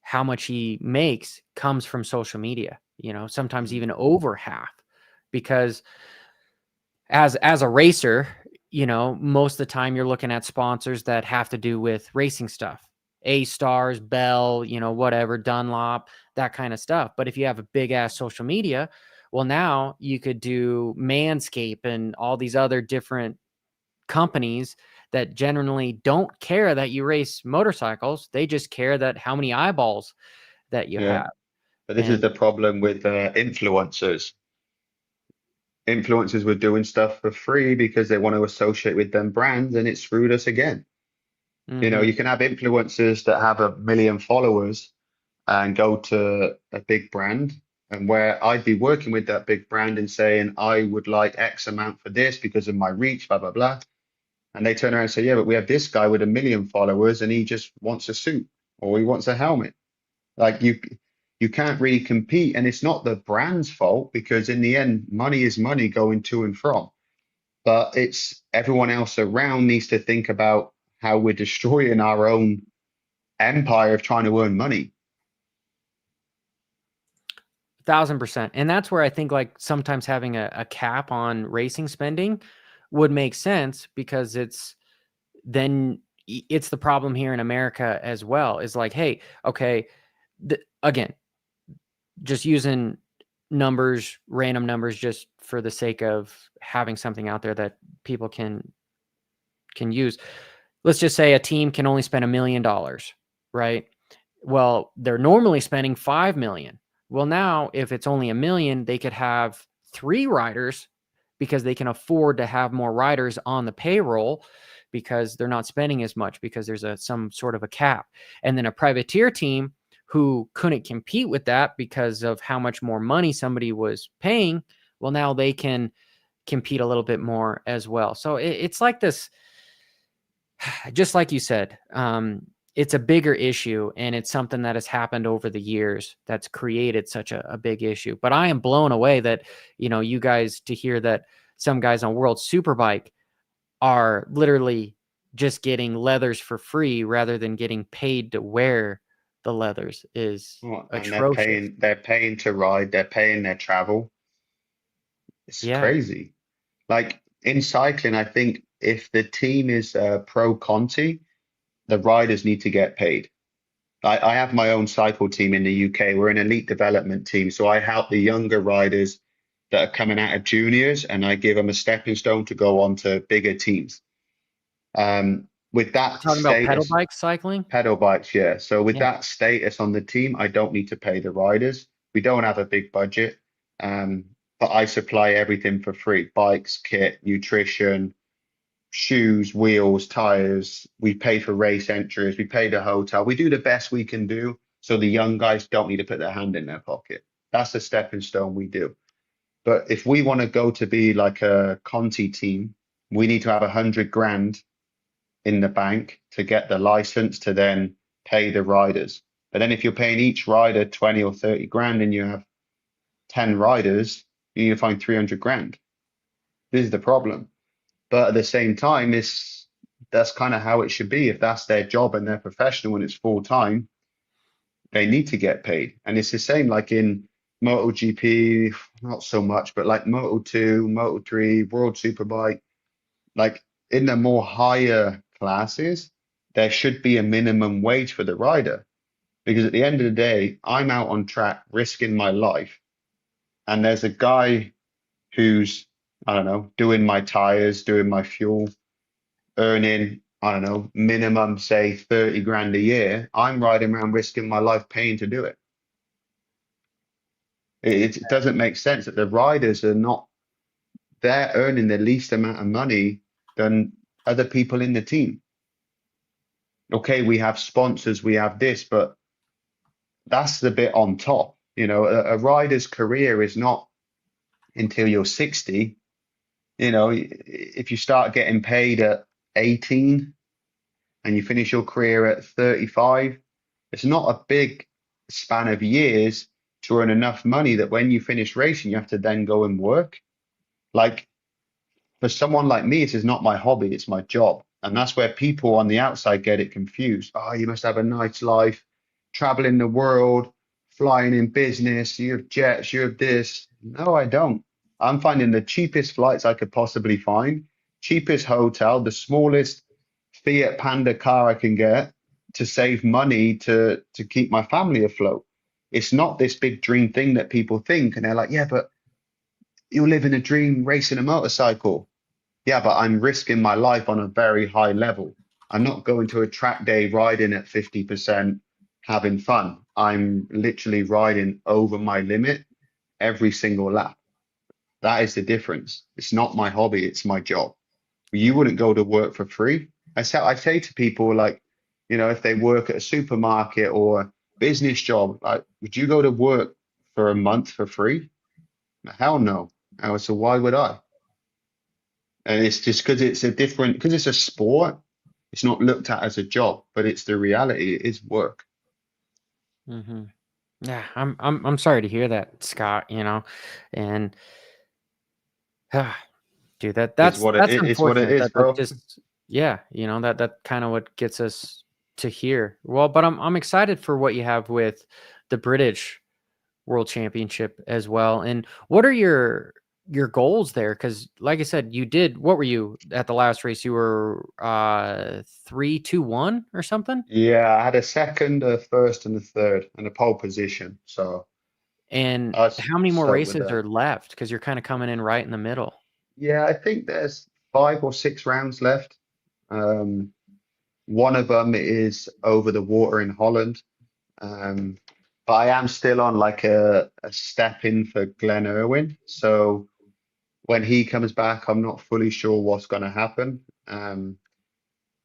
how much he makes comes from social media, sometimes Mm. even over half. Because as a racer, most of the time you're looking at sponsors that have to do with racing stuff. A Stars, Bell, whatever, Dunlop, that kind of stuff. But if you have a big ass social media, well, now you could do Manscaped and all these other different companies that generally don't care that you race motorcycles. They just care that how many eyeballs that you Yeah, have. but this is And the problem with influencers. Influencers were doing stuff for free because they want to associate with them brands, and it screwed us again. mhm, You can have influencers that have 1 million followers and go to a big brand, and where I'd be working with that big brand and saying, I would like X amount for this because of my reach, blah, blah, blah. And they turn around and say, yeah, but we have this guy with 1 million followers and he just wants a suit or he wants a helmet. Like you can't really compete. And it's not the brand's fault because in the end, money is money going to and from. But it's everyone else around needs to think about how we're destroying our own. empire of trying to earn money. 1000%. And that's where I think like sometimes having a cap on racing spending would make sense, because it's the problem here in America as well, is like, hey, okay, again, just using numbers, random numbers, just for the sake of having something out there that people can use. Let's just say a team can only spend $1 million, right? Well, they're normally spending 5 million. Well, now if it's only 1 million, they could have 3 riders, because they can afford to have more riders on the payroll, because they're not spending as much, because there's some sort of a cap. And then a privateer team who couldn't compete with that because of how much more money somebody was paying, well, now they can compete a little bit more as well. So it's like this, just like you said, it's a bigger issue, and it's something that has happened over the years that's created such a big issue. But I am blown away that, you guys, to hear that some guys on World Superbike are literally just getting leathers for free rather than getting paid to wear the leathers is And atrocious. they're paying to ride, they're paying their travel. It's Yeah. crazy. Like in cycling, I think if the team is pro Conti, the riders need to get paid. I have my own cycle team in the UK. We're an elite development team, so I help the younger riders that are coming out of juniors, and I give them a stepping stone to go on to bigger teams. With We're that talking about pedal status, bike cycling. pedal bikes, yeah. So with Yeah. that status on the team, I don't need to pay the riders. We don't have a big budget, um, but I supply everything for free: bikes, kit, nutrition, shoes, wheels, tires. We pay for race entries. We pay the hotel. We do the best we can do, so the young guys don't need to put their hand in their pocket. That's the stepping stone we do. But if we want to go to be like a Conti team, we need to have 100 grand in the bank to get the license to then pay the riders. But then if you're paying each rider 20 or 30 grand and you have 10 riders, you need to find 300 grand. This is the problem. But at the same time, that's kind of how it should be. If that's their job and they're professional and it's full time, they need to get paid. And it's the same like in MotoGP, not so much, but like Moto2, Moto3, World Superbike, like in the more higher classes, there should be a minimum wage for the rider. Because at the end of the day, I'm out on track risking my life. And there's a guy who's, I don't know, doing my tires, doing my fuel, earning, I don't know, minimum, say 30 grand a year. I'm riding around risking my life paying to do it. It doesn't make sense that the riders are not, they're earning the least amount of money than other people in the team. Okay, we have sponsors, we have this, but that's the bit on top. A rider's career is not until you're 60. If you start getting paid at 18 and you finish your career at 35, it's not a big span of years to earn enough money that when you finish racing, you have to then go and work. Like for someone like me, this is not my hobby, it's my job. And that's where people on the outside get it confused. Oh, you must have a nice life, traveling the world, flying in business, you have jets, you have this. No, I don't. I'm finding the cheapest flights I could possibly find, cheapest hotel, the smallest Fiat Panda car I can get to save money to keep my family afloat. It's not this big dream thing that people think, and they're like, yeah, but you're living a dream racing a motorcycle. Yeah, but I'm risking my life on a very high level. I'm not going to a track day riding at 50%, having fun. I'm literally riding over my limit every single lap. That is the difference. It's not my hobby, it's my job. You wouldn't go to work for free. I say to people like, if they work at a supermarket or a business job, like, would you go to work for a month for free? Hell no. So why would I? And it's just because it's a sport, it's not looked at as a job, but it's the reality. It is work. Mm-hmm. Yeah, I'm sorry to hear that, Scott. And dude, It's that's what it that's is. It's what it unfortunate. is, That bro. just, yeah, that kind of what gets us to hear. Well, but I'm excited for what you have with the British World Championship as well. And what are your goals there? Because like I said, you did. What were you at the last race? You were 3-2-1 or something. Yeah, I had a second, a first, and a third, and a pole position. So And I was how many more stoked with races that. are left? Because you're kind of coming in right in the middle. Yeah, I think there's 5 or 6 rounds left. Um, one of them is over the water in Holland. Um, but I am still on like a step in for Glenn Irwin. So when he comes back, I'm not fully sure what's going to happen.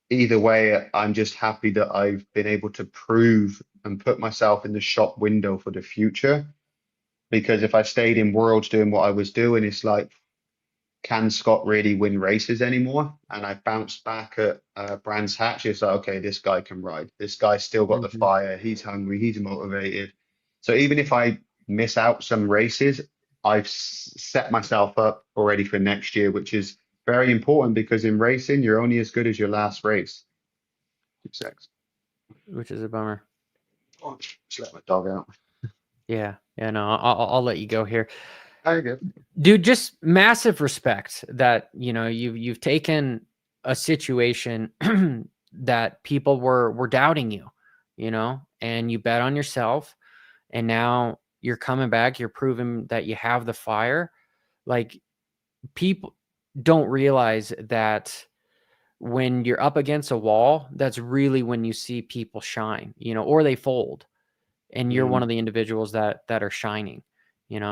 Either way, I'm just happy that I've been able to prove and put myself in the shop window for the future. Because if I stayed in Worlds doing what I was doing, it's like, can Scott really win races anymore? And I bounced back at Brands Hatch. It's like, okay, this guy can ride. This guy's still got the Mhm. fire. He's hungry. He's motivated. So even if I miss out some races, I've set myself up already for next year, which is very important because in racing, you're only as good as your last race. 2 secs. Which is a bummer. Oh, just let my dog out. Yeah, yeah. No, I'll let you go here. Very good. Dude, just massive respect that you've taken a situation that people were doubting you, and you bet on yourself, and now you're coming back, you're proving that you have the fire. Like, people don't realize that when you're up against a wall, that's really when you see people shine, or they fold, and you're one Mm, of the individuals that are shining,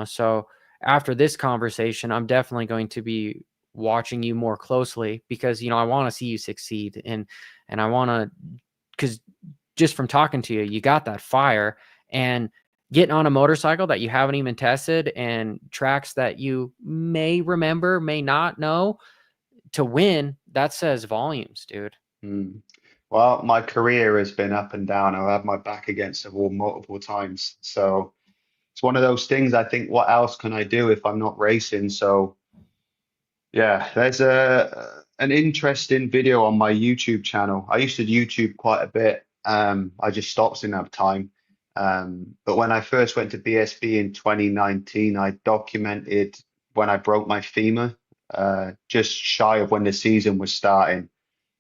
so after this conversation, I'm definitely going to be watching you more closely, because I want to see you succeed, and I want to, because just from talking to you, you got that fire, and getting on a motorcycle that you haven't even tested, and tracks that you may remember, may not know, to win, that says volumes, dude. mm. Well, my career has been up and down. I've had my back against the wall multiple times. So it's one of those things. I think, what else can I do if I'm not racing? So yeah, there's a an interesting video on my YouTube channel. I used to YouTube quite a bit. I just stopped, didn't have time. But when I first went to BSB in 2019, I documented when I broke my femur, just shy of when the season was starting.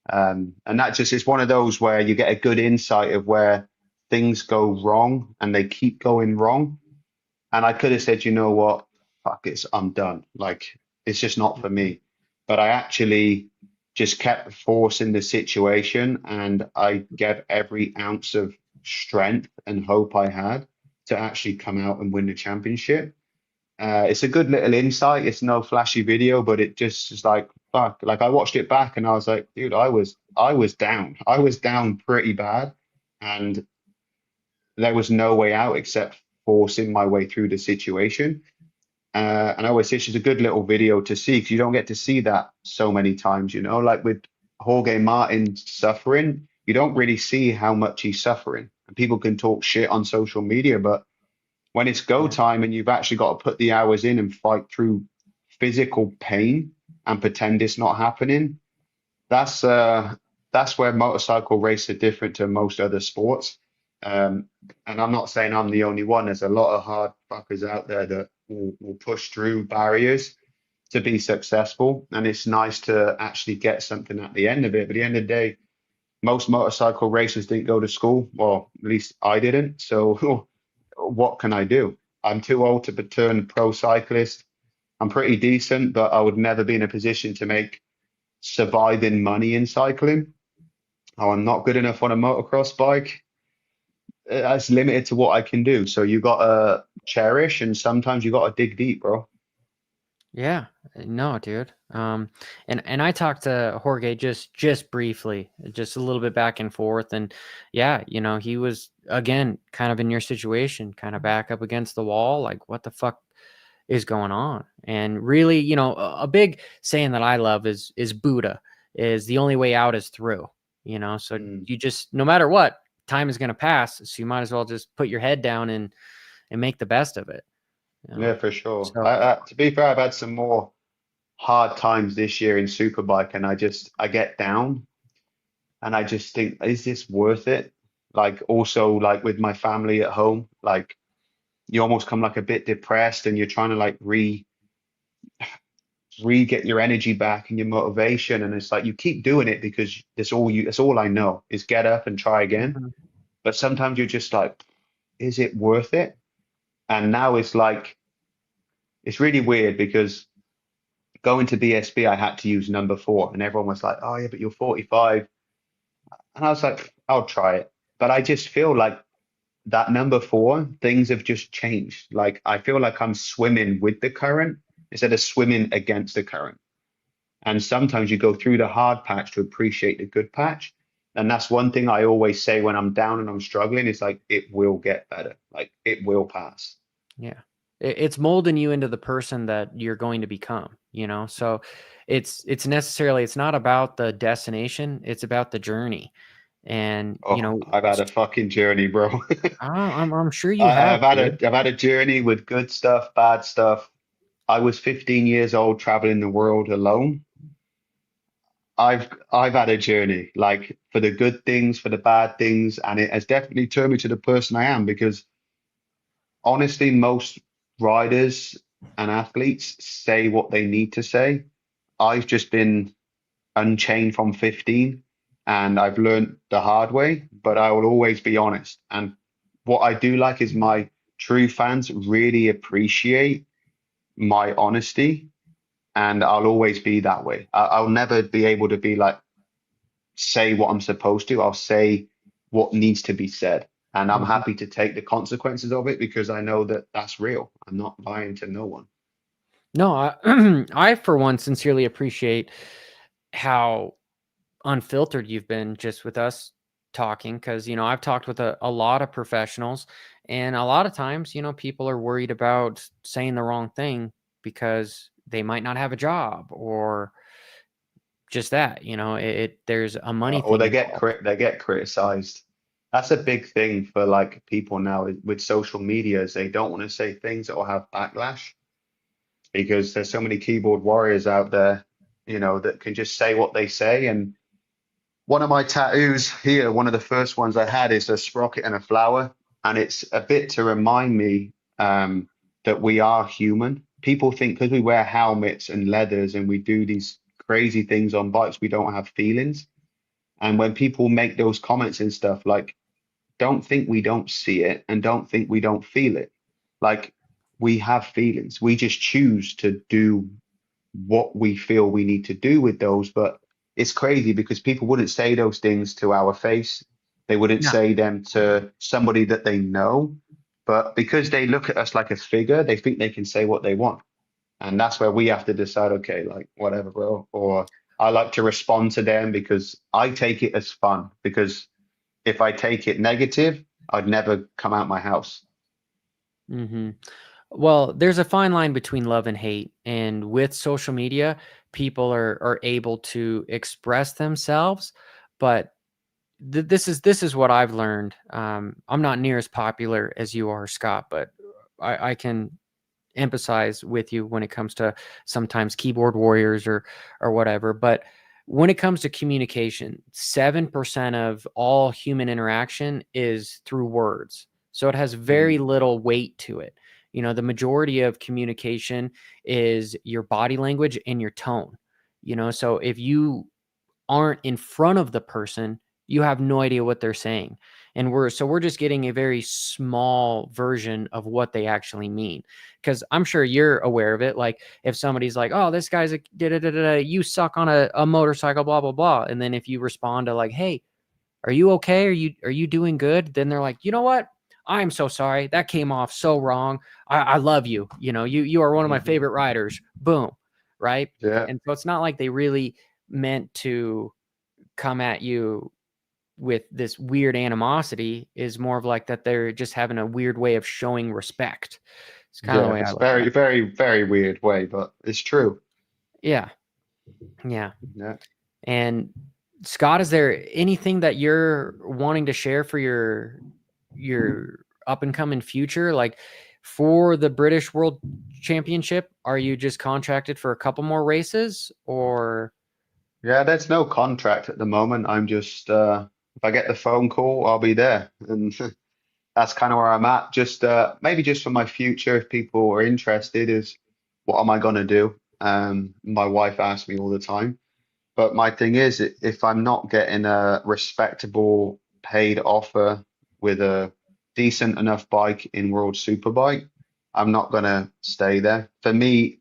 And that just is one of those where you get a good insight of where things go wrong and they keep going wrong. And I could have said, you know what, fuck it, I'm done. Like, it's just not for me. But I actually just kept forcing the situation, and I gave every ounce of strength and hope I had to actually come out and win the championship. It's a good little insight. It's no flashy video, but it just is like, fuck. Like, I watched it back and I was like, dude, I was down. I was down pretty bad. And there was no way out except forcing my way through the situation. And I always say it's just a good little video to see, because you don't get to see that so many times, like with Jorge Martin suffering, you don't really see how much he's suffering. And people can talk shit on social media, but when it's go Yeah. time and you've actually got to put the hours in and fight through physical pain and pretend it's not happening, that's uh that's where motorcycle race are different to most other sports. Um, and I'm not saying I'm the only one. There's a lot of hard fuckers out there that will push through barriers to be successful. And it's nice to actually get something at the end of it. But at the end of the day, most motorcycle racers didn't go to school. Well, at least I didn't. So what can I do? I'm too old to turn pro cyclist. I'm pretty decent, but I would never be in a position to make surviving money in cycling. Oh, I'm not good enough on a motocross bike. That's limited to what I can do. So you gotta cherish, and sometimes you gotta dig deep, bro. Yeah, no, dude. And I talked to Jorge just briefly, just a little bit back and forth, and yeah, he was again kind of in your situation, kind of back up against the wall, like what the fuck is going on? And really, a big saying that I love is Buddha, is the only way out is through. So Mm. you just, no matter what, time is going to pass, so you might as well just put your head down and make the best of it. You know? Yeah, for sure. So To be fair, I've had some more hard times this year in Superbike, and I get down. And I just think, is this worth it? Like also like with my family at home, like you almost come like a bit depressed and you're trying to like re get your energy back and your motivation. And it's like you keep doing it because that's all I know is get up and try again. Mhm. But sometimes you're just like, is it worth it? And now it's like it's really weird because going to BSB, I had to use number four, and everyone was like, "Oh yeah, but you're 45," and I was like, "I'll try it." But I just feel like that number four, things have just changed. Like I feel like I'm swimming with the current instead of swimming against the current. And sometimes you go through the hard patch to appreciate the good patch. And that's one thing I always say when I'm down and I'm struggling. It's like it will get better. Like it will pass. Yeah. It's molding you into the person that you're going to become, So it's not about the destination, it's about the journey. And, Oh, I've had a fucking journey, bro. I'm sure you have, dude. I've had a journey with good stuff, bad stuff. I was 15 years old traveling the world alone. I've had a journey, like for the good things, for the bad things, and it has definitely turned me to the person I am because honestly, most riders and athletes say what they need to say. I've just been unchained from 15 and I've learned the hard way, but I will always be honest. And what I do like is my true fans really appreciate my honesty, and I'll always be that way. I'll never be able to be like, say what I'm supposed to. I'll say what needs to be said. And I'm Mhm. happy to take the consequences of it because I know that that's real. I'm not lying to no one. No, I for one sincerely appreciate how unfiltered you've been just with us talking because I've talked with a lot of professionals, and a lot of times people are worried about saying the wrong thing because they might not have a job or just that there's a money Or thing involved. they get criticized. That's a big thing for like people now with social media is they don't want to say things that will have backlash because there's so many keyboard warriors out there, that can just say what they say. And one of my tattoos here, one of the first ones I had is a sprocket and a flower. And it's a bit to remind me that we are human. People think because we wear helmets and leathers and we do these crazy things on bikes, we don't have feelings. And when people make those comments and stuff, like, don't think we don't see it and don't think we don't feel it. Like, we have feelings. We just choose to do what we feel we need to do with those. But it's crazy because people wouldn't say those things to our face. They wouldn't No. say them to somebody that they know. But because they look at us like a figure, they think they can say what they want. And that's where we have to decide, okay, like whatever, bro. Or I like to respond to them because I take it as fun. Because if I take it negative, I'd never come out my house. Hmm. Well, there's a fine line between love and hate, and with social media, people are able to express themselves, but this is what I've learned. I'm not near as popular as you are, Scott, but I can empathize with you when it comes to sometimes keyboard warriors or whatever. But when it comes to communication, 7% of all human interaction is through words. So it has very Mhm. little weight to it. The majority of communication is your body language and your tone. So if you aren't in front of the person, you have no idea what they're saying. And we're just getting a very small version of what they actually mean. Because I'm sure you're aware of it. Like if somebody's like, "Oh, this guy's a da da da da, you suck on a motorcycle, blah blah blah," and then if you respond to like, "Hey, are you okay? Are you doing good?" Then they're like, "You know what? I'm so sorry. That came off so wrong. I love you. You are one of my Mhm. favorite riders." Boom, right? Yeah. And so it's not like they really meant to come at you with this weird animosity. Is more of like that they're just having a weird way of showing respect. It's kind of the Yeah. way I It's look at very, it. very, very weird way, but it's true. Yeah. Yeah. Yeah. And Scott, is there anything that you're wanting to share for your up and coming future? Like for the British World Championship, are you just contracted for a couple more races or Yeah, there's no contract at the moment. I'm just if I get the phone call, I'll be there. And that's kind of where I'm at. Just maybe just for my future, if people are interested, is what am I gonna do? My wife asks me all the time. But my thing is, if I'm not getting a respectable paid offer with a decent enough bike in World Superbike, I'm not gonna stay there. For me,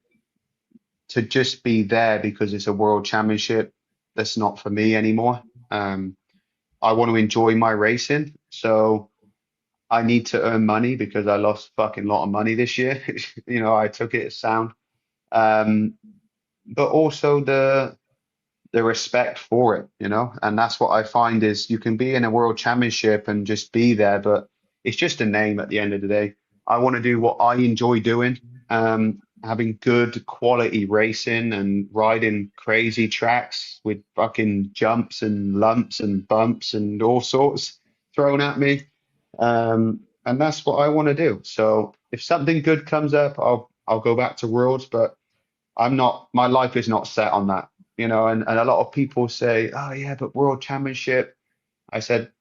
to just be there because it's a world championship, that's not for me anymore. Um, I want to enjoy my racing, so I need to earn money because I lost fucking lot of money this year. You know, I took it as sound. Um, but also the respect for it, you know, and that's what I find is you can be in a world championship and just be there, but it's just a name at the end of the day. I want to do what I enjoy doing, having good quality racing and riding crazy tracks with fucking jumps and lumps and bumps and all sorts thrown at me. And that's what I want to do. So if something good comes up, I'll go back to Worlds, but I'm not, my life is not set on that, you know, and a lot of people say, oh yeah, but World Championship. I said,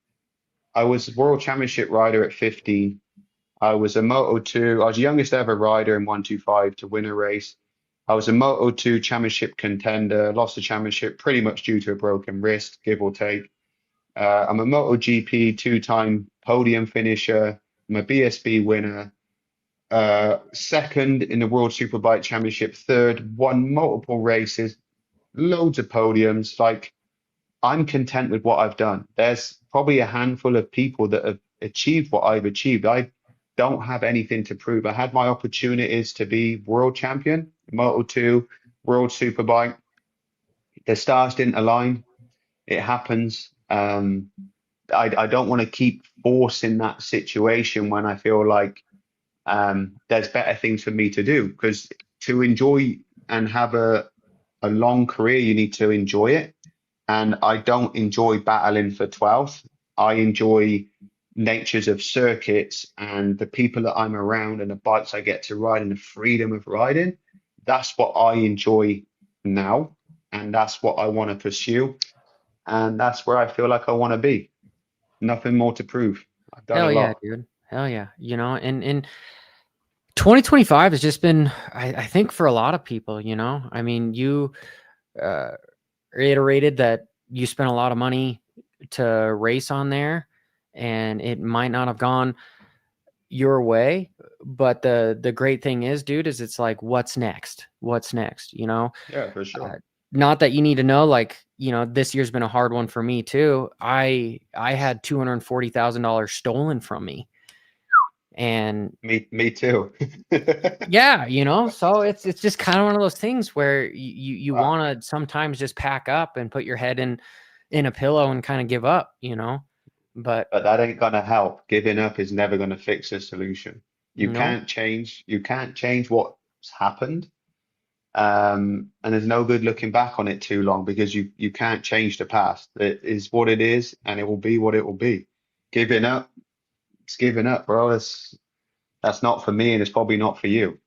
I was World Championship rider at 15. I was a Moto2, I was the youngest ever rider in 125 to win a race. I was a Moto2 championship contender, lost the championship pretty much due to a broken wrist, give or take. I'm a MotoGP two-time podium finisher. I'm a BSB winner, second in the World Superbike Championship, third, won multiple races, loads of podiums. Like, I'm content with what I've done. There's probably a handful of people that have achieved what I've achieved. I don't have anything to prove. I had my opportunities to be world champion, Moto2, World Superbike. The stars didn't align. It happens. I don't want to keep forcing that situation when I feel like there's better things for me to do because to enjoy and have a long career, you need to enjoy it. And I don't enjoy battling for 12th. I enjoy natures of circuits and the people that I'm around and the bikes I get to ride and the freedom of riding. That's what I enjoy now. And that's what I want to pursue. And that's where I feel like I want to be. Nothing more to prove. I've done a Hell yeah, lot. dude. Hell yeah. You know, and 2025 has just been, I think, for a lot of people, you know. I mean, you uh, reiterated that you spent a lot of money to race on there, and it might not have gone your way. But the great thing is, dude, is it's like, what's next? What's next? You know, Yeah, for uh, sure. not that you need to know, like, you know, this year's been a hard one for me too. I had $240,000 stolen from me, and Me too. yeah, you know, so it's just kind of one of those things where you Wow. want to sometimes just pack up and put your head in a pillow and kind of give up, you know. But But that ain't gonna help. Giving up is never gonna fix the solution. no, You can't change what's happened. And there's no good looking back on it too long because you can't change the past. It is what it is, and it will be what it will be. Giving up, it's giving up, bro. That's not for me, and it's probably not for you.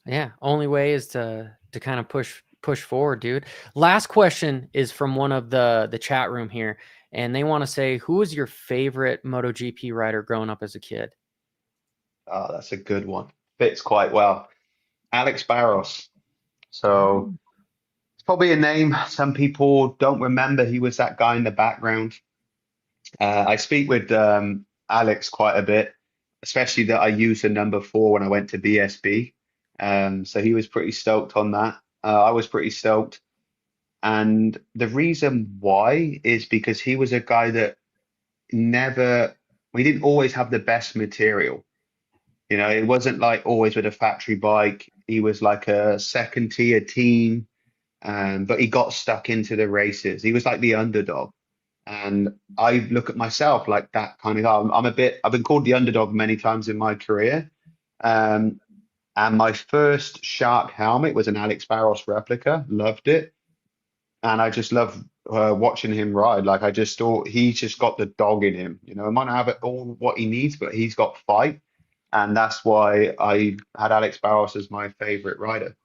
yeah, only way is to kind of push forward, dude. Last question is from one of the chat room here, and they want to say, who was your favorite MotoGP rider growing up as a kid? Oh, that's a good one. Fits quite well. Alex Barros. So Oh, it's probably a name some people don't remember. He was that guy in the background. I speak with Alex quite a bit, especially that I used the number 4 when I went to BSB. So he was pretty stoked on that. I was pretty stoked. And the reason why is because he was a guy that never, we didn't always have the best material. You know, it wasn't like always with a factory bike. He was like a second tier team, but he got stuck into the races. He was like the underdog. And I look at myself like that kind of guy. I've been called the underdog many times in my career. Um, and my first Shark helmet was an Alex Barros replica. Loved it. And I just love watching him ride. Like I just thought he's just got the dog in him. You know, he might not have it all what he needs, but he's got fight. And that's why I had Alex Barros as my favorite rider.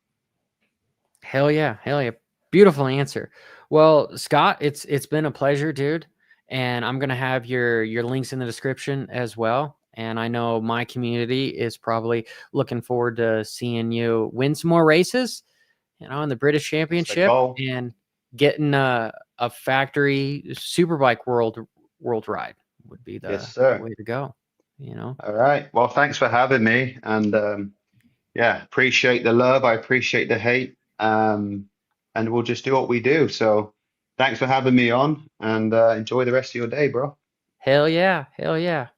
hell yeah, hell yeah. Beautiful answer. Well, Scott, it's been a pleasure, dude. And I'm gonna have your links in the description as well. And I know my community is probably looking forward to seeing you win some more races, in the British That's the Championship goal. and getting a factory superbike world ride would be Yes, the sir. way to go, you know. All right. Well, thanks for having me. And yeah, appreciate the love. I appreciate the hate. And we'll just do what we do. So thanks for having me on and enjoy the rest of your day, bro. Hell yeah, hell yeah.